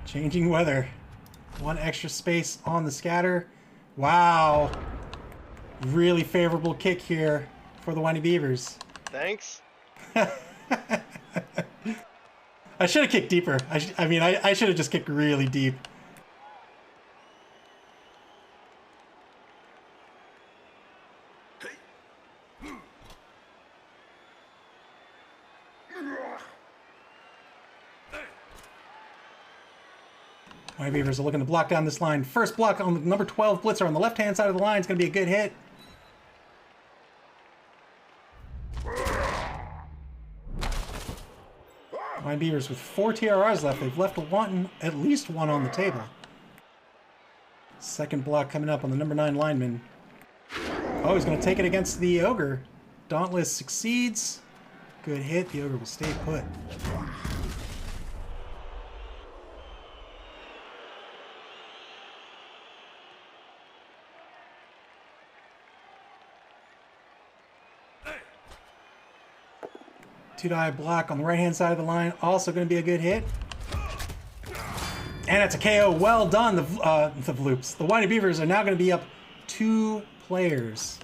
Changing weather. 1 extra space on the scatter. Wow. Really favorable kick here for the Winey Bevers. Thanks. I should have kicked deeper. I mean, I should have just kicked really deep. My Beavers are looking to block down this line. First block on the number 12 blitzer on the left-hand side of the line is going to be a good hit. My Beavers with 4 TRRs left. They've left at least one on the table. Second block coming up on the number 9 lineman. Oh, he's going to take it against the Ogre. Dauntless succeeds. Good hit. The Ogre will stay put. Two-die block on the right-hand side of the line. Also going to be a good hit. And it's a KO. Well done, the Vloops. The Winey Bevers are now going to be up 2 players.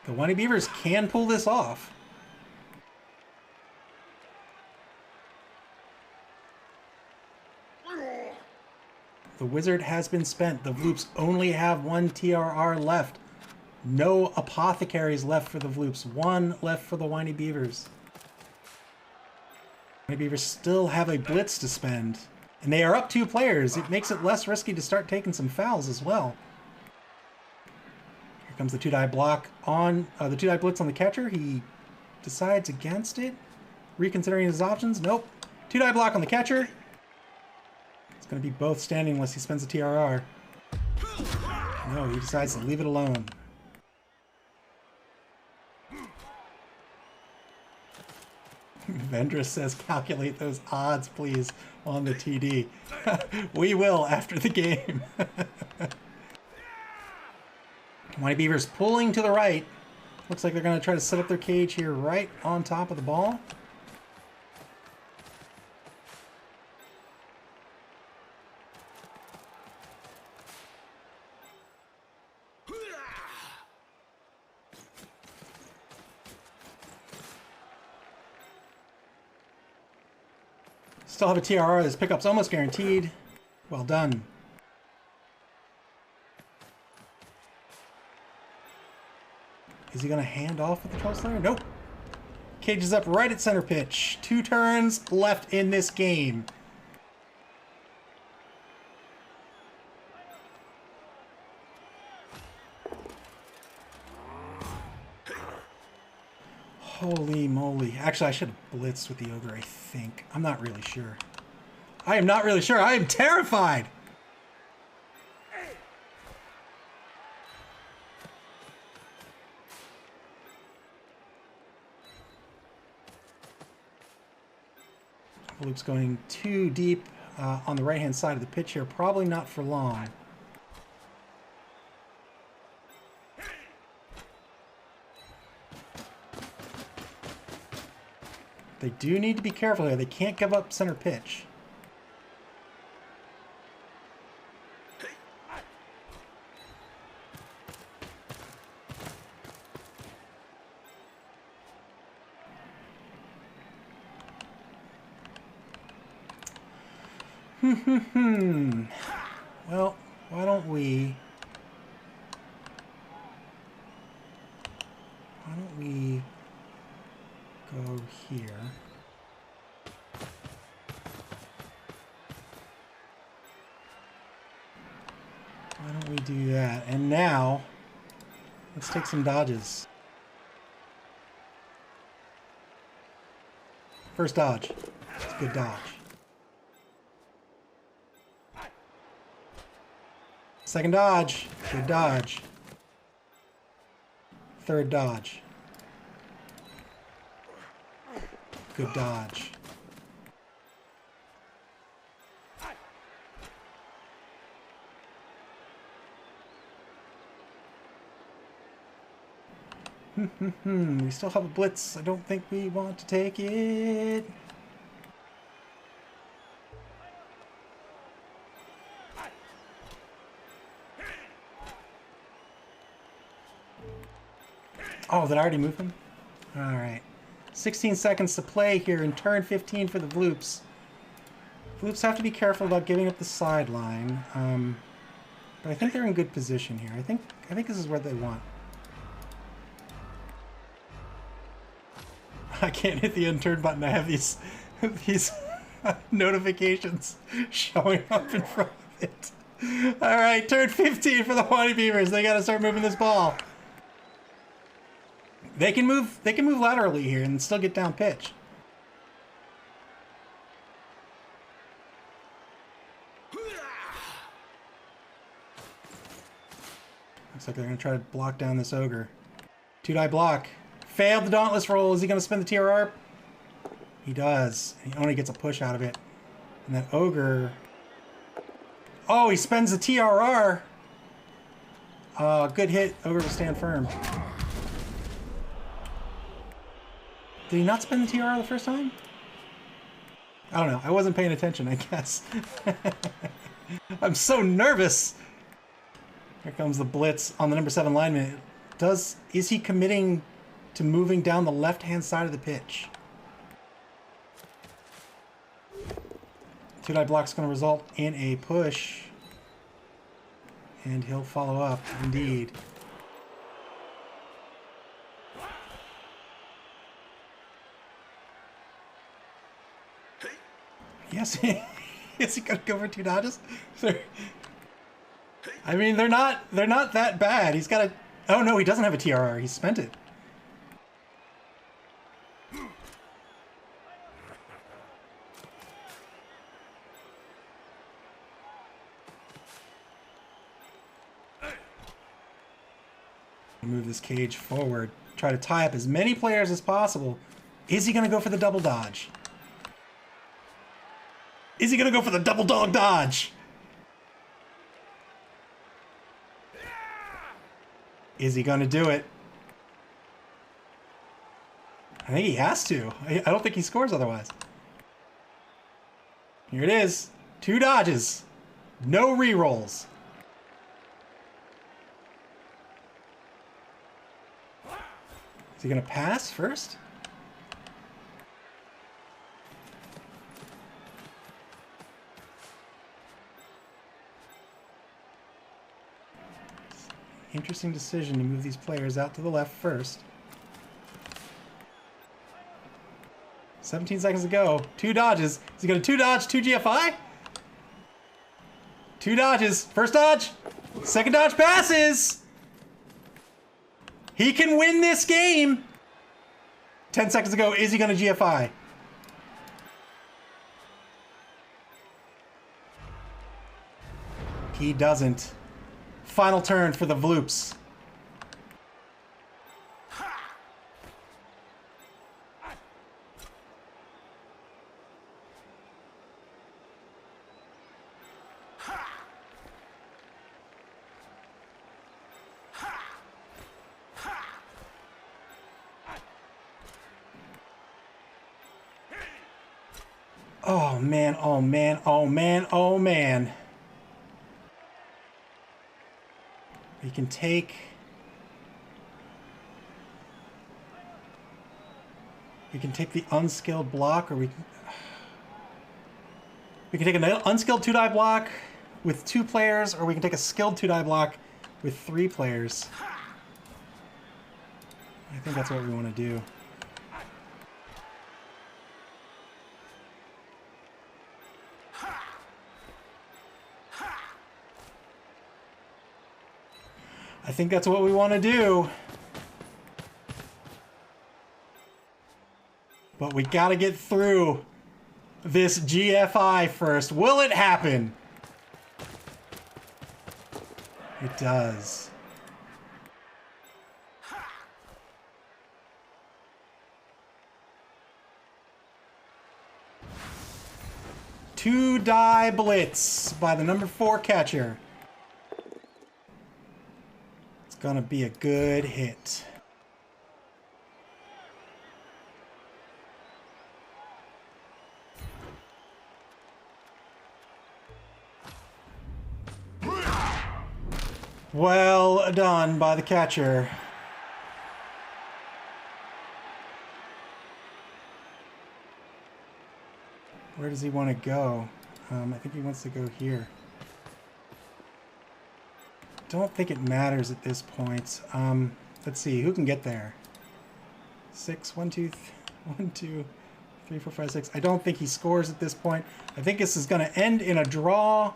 The Winey Bevers can pull this off. The Wizard has been spent. The Vloops only have 1 TRR left. No Apothecaries left for the Vloops. 1 left for the Winey Bevers. Winey Bevers still have a blitz to spend. And they are up 2 players. It makes it less risky to start taking some fouls as well. Here comes the 2-die block on the 2-die blitz on the catcher. He decides against it. Reconsidering his options. Nope. 2-die block on the catcher. It's going to be both standing unless he spends a TRR. No, he decides to leave it alone. Vendra says, calculate those odds, please, on the TD. We will after the game. Winey Bevers pulling to the right. Looks like they're going to try to set up their cage here right on top of the ball. Still have a TRR. This pickup's almost guaranteed. Well done. Is he going to hand off with the 12 slayer? Nope. Cage is up right at center pitch. 2 turns left in this game. Holy moly. Actually, I should have blitzed with the Ogre, I think. I'm not really sure. I am not really sure. I am terrified. Loop's going too deep on the right-hand side of the pitch here. Probably not for long. They do need to be careful here. They can't give up center pitch. Well, why don't we go here? Why don't we do that? And now, let's take some dodges. First dodge. It's a good dodge. Second dodge. Good dodge. Third dodge. Good dodge. We still have a blitz. I don't think we want to take it. Oh, did I already move him? Alright. 16 seconds to play here in turn 15 for the Vloops. Vloops have to be careful about giving up the sideline. But I think they're in good position here. I think this is where they want. I can't hit the end turn button. I have these notifications showing up in front of it. Alright, turn 15 for the Winey Beavers. They gotta start moving this ball. They can move laterally here and still get down pitch. Looks like they're gonna try to block down this ogre. 2-die block. Failed the dauntless roll. Is he gonna spin the TRR? He does. He only gets a push out of it. And that ogre. Oh, he spends the TRR. Good hit. Ogre will stand firm. Did he not spend the TRR the first time? I don't know. I wasn't paying attention, I guess. I'm so nervous. Here comes the blitz on the number 7 lineman. Is he committing to moving down the left-hand side of the pitch? 2-die block's going to result in a push. And he'll follow up, indeed. Yes, is he gonna go for 2 dodges? I mean, they're not that bad. He's got a. Oh no, he doesn't have a TRR. He spent it. Move this cage forward. Try to tie up as many players as possible. Is he gonna go for the double dodge? Is he gonna go for the double dog dodge? Is he gonna do it? I think he has to. I don't think he scores otherwise. Here it is. 2 dodges. No re-rolls. Is he gonna pass first? Interesting decision to move these players out to the left first. 17 seconds to go. 2 dodges. Is he going to 2 dodge, 2 GFI? 2 dodges. First dodge. Second dodge passes. He can win this game. 10 seconds to go. Is he going to GFI? He doesn't. Final turn for the Vloops. Oh man, oh man, oh man, oh man. We can take the unskilled block, or we can. We can take an unskilled 2-die block with 2 players, or we can take a skilled 2-die block with 3 players. I think that's what we want to do. I think that's what we want to do. But we got to get through this GFI first. Will it happen? It does. Two-die blitz by the number 4 catcher. It's gonna be a good hit. Well done by the catcher. Where does he want to go? I think he wants to go here. Don't think it matters at this point. Let's see, who can get there? 6, 1, 2, 1, 2, 3, 4, 5, 6. I don't think he scores at this point. I think this is going to end in a draw.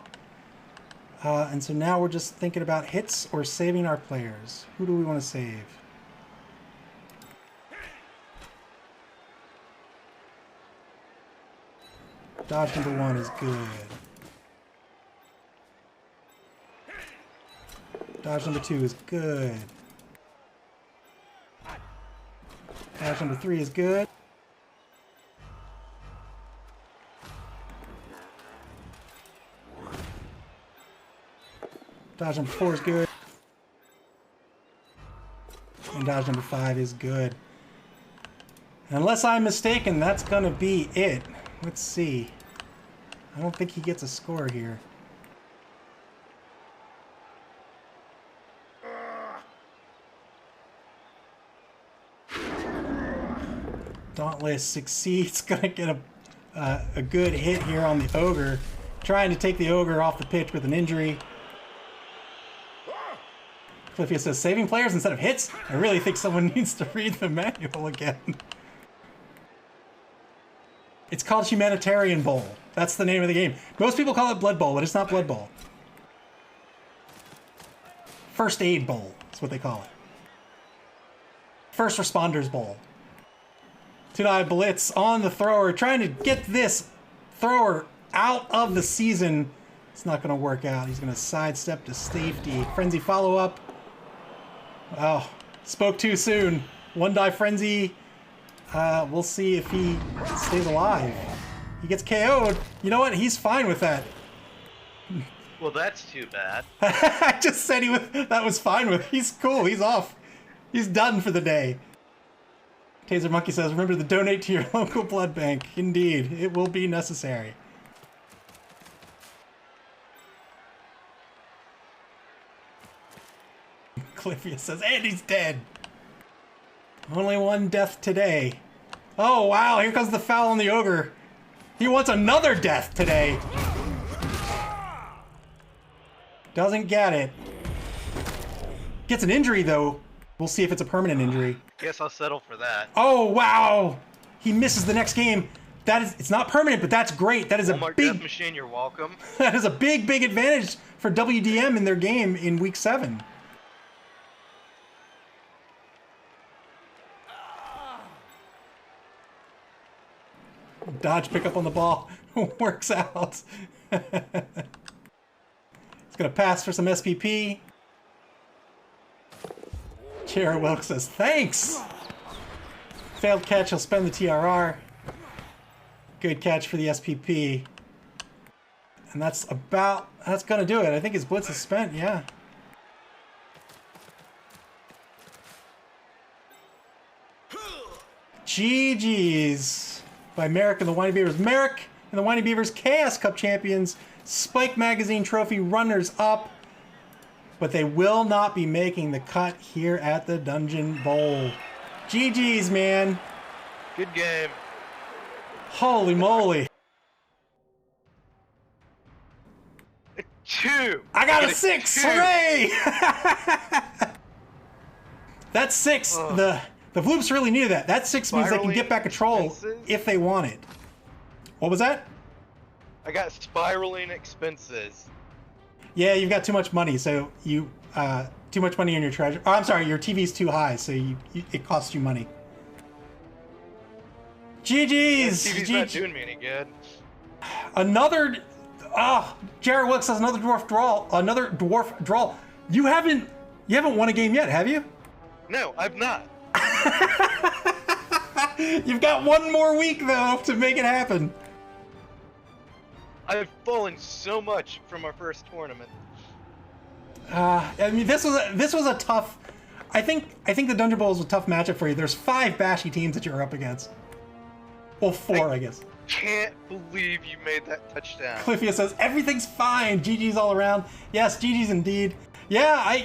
And so now we're just thinking about hits or saving our players. Who do we want to save? Dodge number 1 is good. Dodge number 2 is good. Dodge number 3 is good. Dodge number 4 is good. And dodge number 5 is good. Unless I'm mistaken, that's gonna be it. Let's see. I don't think he gets a score here. Dauntless succeeds. Gonna get a good hit here on the Ogre. Trying to take the Ogre off the pitch with an injury. Cliffia says, saving players instead of hits? I really think someone needs to read the manual again. It's called Humanitarian Bowl. That's the name of the game. Most people call it Blood Bowl, but it's not Blood Bowl. First Aid Bowl is what they call it. First Responders Bowl. Two-die blitz on the thrower, trying to get this thrower out of the season. It's not going to work out. He's going to sidestep to safety. Frenzy follow-up. Oh, spoke too soon. One-die frenzy. We'll see if he stays alive. He gets KO'd. You know what? He's fine with that. Well, that's too bad. I just said that was fine with. He's cool. He's off. He's done for the day. Taser Monkey says, remember to donate to your local blood bank. Indeed, it will be necessary. Cliffia says, and he's dead. Only one death today. Oh, wow, here comes the foul on the Ogre. He wants another death today. Doesn't get it. Gets an injury, though. We'll see if it's a permanent injury. Guess I'll settle for that. Oh, wow. He misses the next game. It's not permanent, but that's great. That is Walmart a big... Death Machine, you're welcome. That is a big, big advantage for WDM in their game in Week 7. Dodge pickup on the ball. Works out. It's going to pass for some SPP. Jared Wilkes says, thanks! Failed catch, he'll spend the TRR. Good catch for the SPP. And that's going to do it. I think his blitz is spent, yeah. GG's by Merrick and the Winey Beavers. Merrick and the Winey Beavers, Chaos Cup champions, Spike Magazine Trophy runners-up. But they will not be making the cut here at the Dungeon Bowl. GG's, man. Good game. Holy moly. 2. I got a 6. 2. Hooray! That's 6. The Vloops really needed that. That 6 means they can get back control if they want it. What was that? I got spiraling expenses. Yeah, you've got too much money, so you too much money in your treasure. Oh, I'm sorry, your TV's too high, so it costs you money. GG's. TV's not doing me any good. Another. Jared Wilkes says another dwarf draw. Another dwarf draw. You haven't won a game yet, have you? No, I've not. You've got one more week though to make it happen. I've fallen so much from our first tournament. I mean, this was a tough. I think the Dungeonbowl is a tough matchup for you. There's 5 bashy teams that you're up against. Well, 4, I guess. Can't believe you made that touchdown. Cliffia says everything's fine. GG's all around. Yes, GG's indeed. Yeah,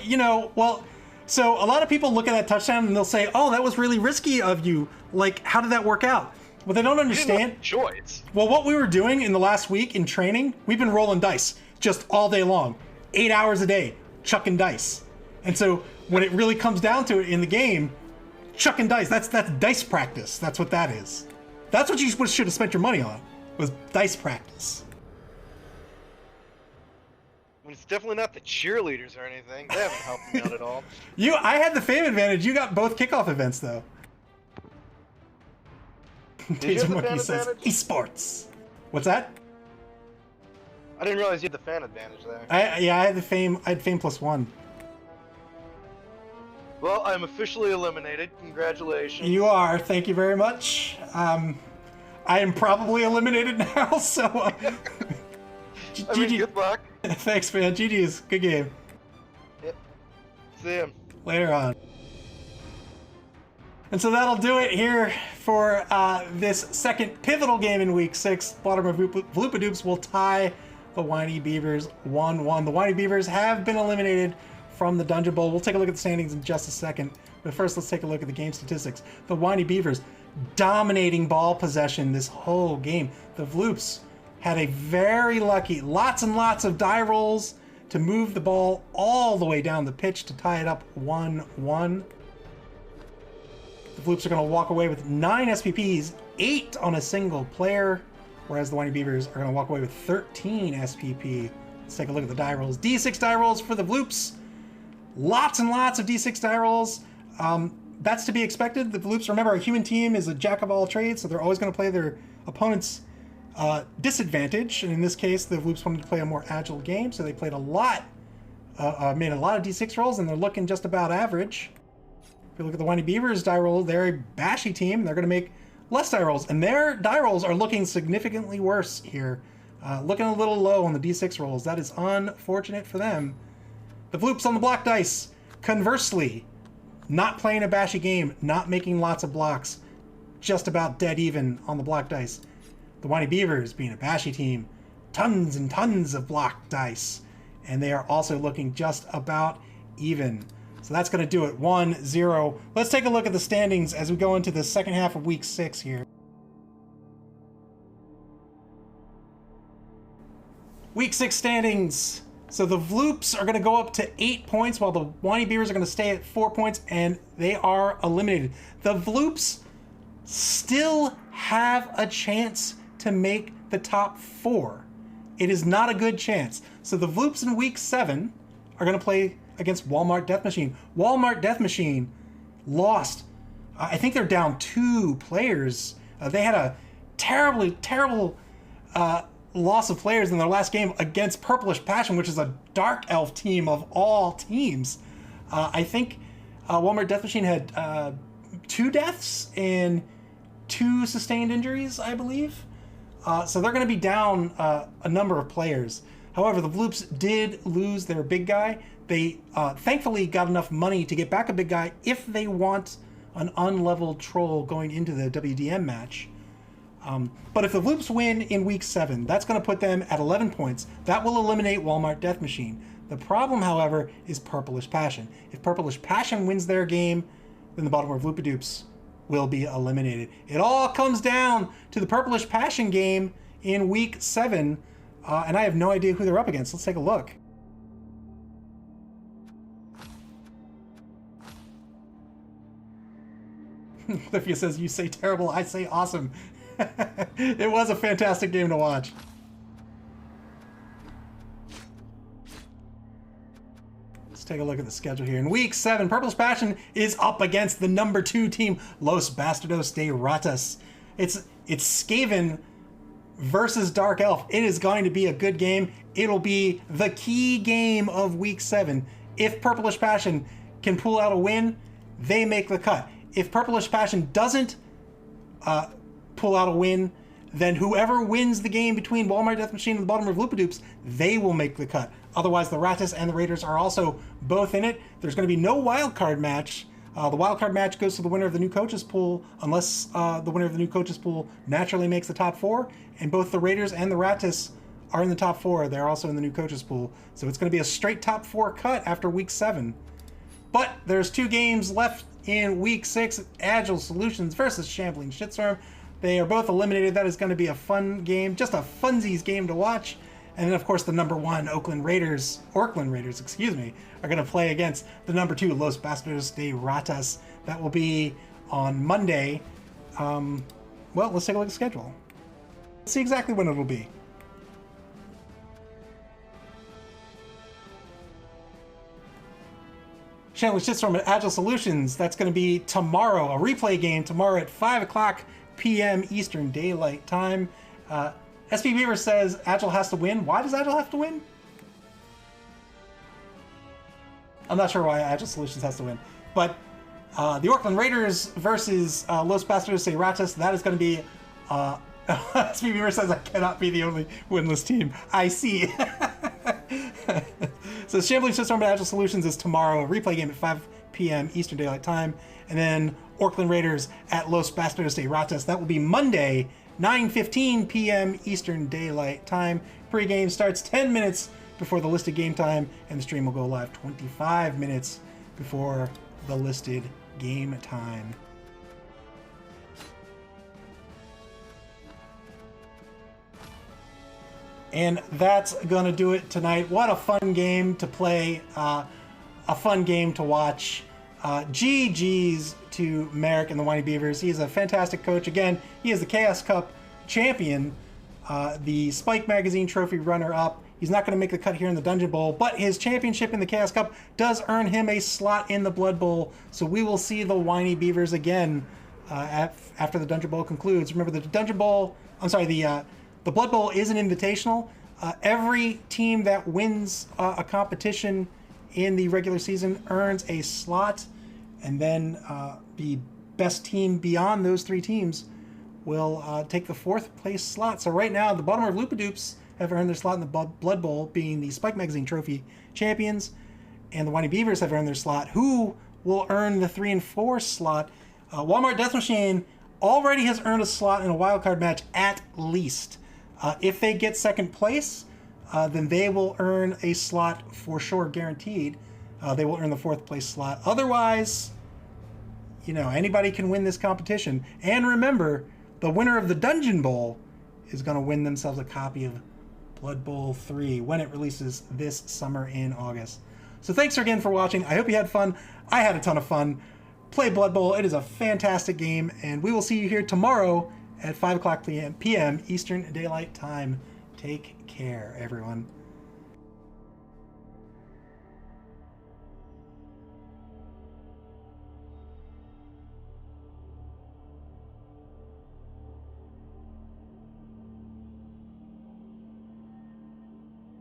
so a lot of people look at that touchdown and they'll say, "Oh, that was really risky of you. Like, how did that work out?" What they don't understand. Choice. Well, what we were doing in the last week in training, we've been rolling dice just all day long, 8 hours a day, chucking dice. And so when it really comes down to it in the game, chucking dice, that's dice practice. That's what that is. That's what you should have spent your money on, was dice practice. It's definitely not the cheerleaders or anything. They haven't helped me out at all. I had the fame advantage. You got both kickoff events, though. Danger Monkey says esports. What's that? I didn't realize you had the fan advantage there. I had the fame. I had fame +1. Well, I'm officially eliminated. Congratulations. You are. Thank you very much. I am probably eliminated now, so. GG. Good luck. Thanks, man. GG's. Good game. Yep. See him. Later on. And so that'll do it here for this second pivotal game in Week 6. Baltimore Vloopidoops will tie the Winey Bevers 1-1. The Winey Bevers have been eliminated from the Dungeonbowl. We'll take a look at the standings in just a second. But first, let's take a look at the game statistics. The Winey Bevers dominating ball possession this whole game. The Vloops had a very lucky, lots and lots of die rolls to move the ball all the way down the pitch to tie it up 1-1. The Vloops are going to walk away with 9 SPPs, 8 on a single player, whereas the Winey Bevers are going to walk away with 13 SPP. Let's take a look at the die rolls. D6 die rolls for the Vloops. Lots and lots of D6 die rolls. That's to be expected. The Vloops, remember, a human team is a jack of all trades, so they're always going to play their opponent's disadvantage. And in this case, the Vloops wanted to play a more agile game, so they played a lot, made a lot of D6 rolls, and they're looking just about average. If you look at the Winey Bevers die roll, they're a bashy team. They're going to make less die rolls, and their die rolls are looking significantly worse here. Looking a little low on the D6 rolls. That is unfortunate for them. The Vloops on the block dice, conversely, not playing a bashy game, not making lots of blocks, just about dead even on the block dice. The Winey Bevers, being a bashy team, tons and tons of block dice, and they are also looking just about even. So that's going to do it. 1-0. Let's take a look at the standings as we go into the second half of Week 6 here. Week 6 standings. So the Vloops are going to go up to 8 points, while the Winey Bevers are going to stay at 4 points, and they are eliminated. The Vloops still have a chance to make the top 4. It is not a good chance. So the Vloops in Week 7 are going to play against Walmart Death Machine. Walmart Death Machine lost. I think they're down 2 players. They had a terrible loss of players in their last game against Purplish Passion, which is a Dark Elf team of all teams. I think Walmart Death Machine had 2 deaths and 2 sustained injuries, I believe. So they're going to be down a number of players. However, the Vloops did lose their big guy. They thankfully got enough money to get back a big guy if they want an unleveled troll going into the WDM match. But if the Vloops win in Week 7, that's going to put them at 11 points. That will eliminate Walmart Death Machine. The problem, however, is Purplish Passion. If Purplish Passion wins their game, then the Baltimore Vloopidoops will be eliminated. It all comes down to the Purplish Passion game in Week 7. And I have no idea who they're up against. Let's take a look. Olivia says, you say terrible, I say awesome. It was a fantastic game to watch. Let's take a look at the schedule here. In week 7, Purplish Passion is up against the number 2 team, Los Bastardos de Ratas. It's Skaven versus Dark Elf. It is going to be a good game. It'll be the key game of week 7. If Purplish Passion can pull out a win, they make the cut. If Purplish Passion doesn't pull out a win, then whoever wins the game between Walmart Death Machine and the Baltimore Vloopidoops, they will make the cut. Otherwise, the Ratas and the Raiders are also both in it. There's going to be no wild card match. The wild card match goes to the winner of the new coaches pool, unless the winner of the new coaches pool naturally makes the top 4. And both the Raiders and the Ratas are in the top 4. They're also in the new coaches pool. So it's going to be a straight top 4 cut after week 7. But there's 2 games left in week 6, Agile Solutions versus Shambling Shitstorm. They are both eliminated. That is going to be a fun game, just a funsies game to watch. And then, of course, the number 1 Orkland Raiders, are going to play against the number 2 Los Bastardos de Ratas. That will be on Monday. Well, let's take a look at the schedule. Let's see exactly when it'll be. Shambling Shitstorm at Agile Solutions. That's going to be tomorrow, a replay game tomorrow at 5 o'clock p.m. Eastern Daylight Time. SB Beaver says Agile has to win. Why does Agile have to win? I'm not sure why Agile Solutions has to win. But the Orkland Raiders versus Los Bastardos de Ratas, that is going to be... SB Beaver says I cannot be the only winless team. I see. So Shambling Shitstorm at Agile Solutions is tomorrow, a replay game at 5 p.m. Eastern Daylight Time. And then Orkland Raiders at Los Bastardos de Ratas. That will be Monday, 9:15 p.m. Eastern Daylight Time. Pre-game starts 10 minutes before the listed game time, and the stream will go live 25 minutes before the listed game time. And that's going to do it tonight. What a fun game to play, a fun game to watch. GG's to Merrick and the Winey Beavers. He is a fantastic coach. Again, he is the Chaos Cup champion, the Spike Magazine trophy runner-up. He's not going to make the cut here in the Dungeon Bowl, but his championship in the Chaos Cup does earn him a slot in the Blood Bowl. So we will see the Winey Beavers again after the Dungeon Bowl concludes. Remember, the Dungeon Bowl, the Blood Bowl is an invitational. Every team that wins a competition in the regular season earns a slot, and then the best team beyond those 3 teams will take the 4th place slot. So right now, the Baltimore Vloopidoops have earned their slot in the Blood Bowl, being the Spike Magazine Trophy champions, and the Winey Beavers have earned their slot. Who will earn the 3 and 4 slot? Walmart Death Machine already has earned a slot in a wildcard match at least. If they get 2nd place, then they will earn a slot for sure, guaranteed. They will earn the 4th place slot. Otherwise, anybody can win this competition. And remember, the winner of the Dungeon Bowl is going to win themselves a copy of Blood Bowl 3 when it releases this summer in August. So thanks again for watching. I hope you had fun. I had a ton of fun. Play Blood Bowl. It is a fantastic game, and we will see you here tomorrow at 5 o'clock p.m. Eastern Daylight Time. Take care, everyone.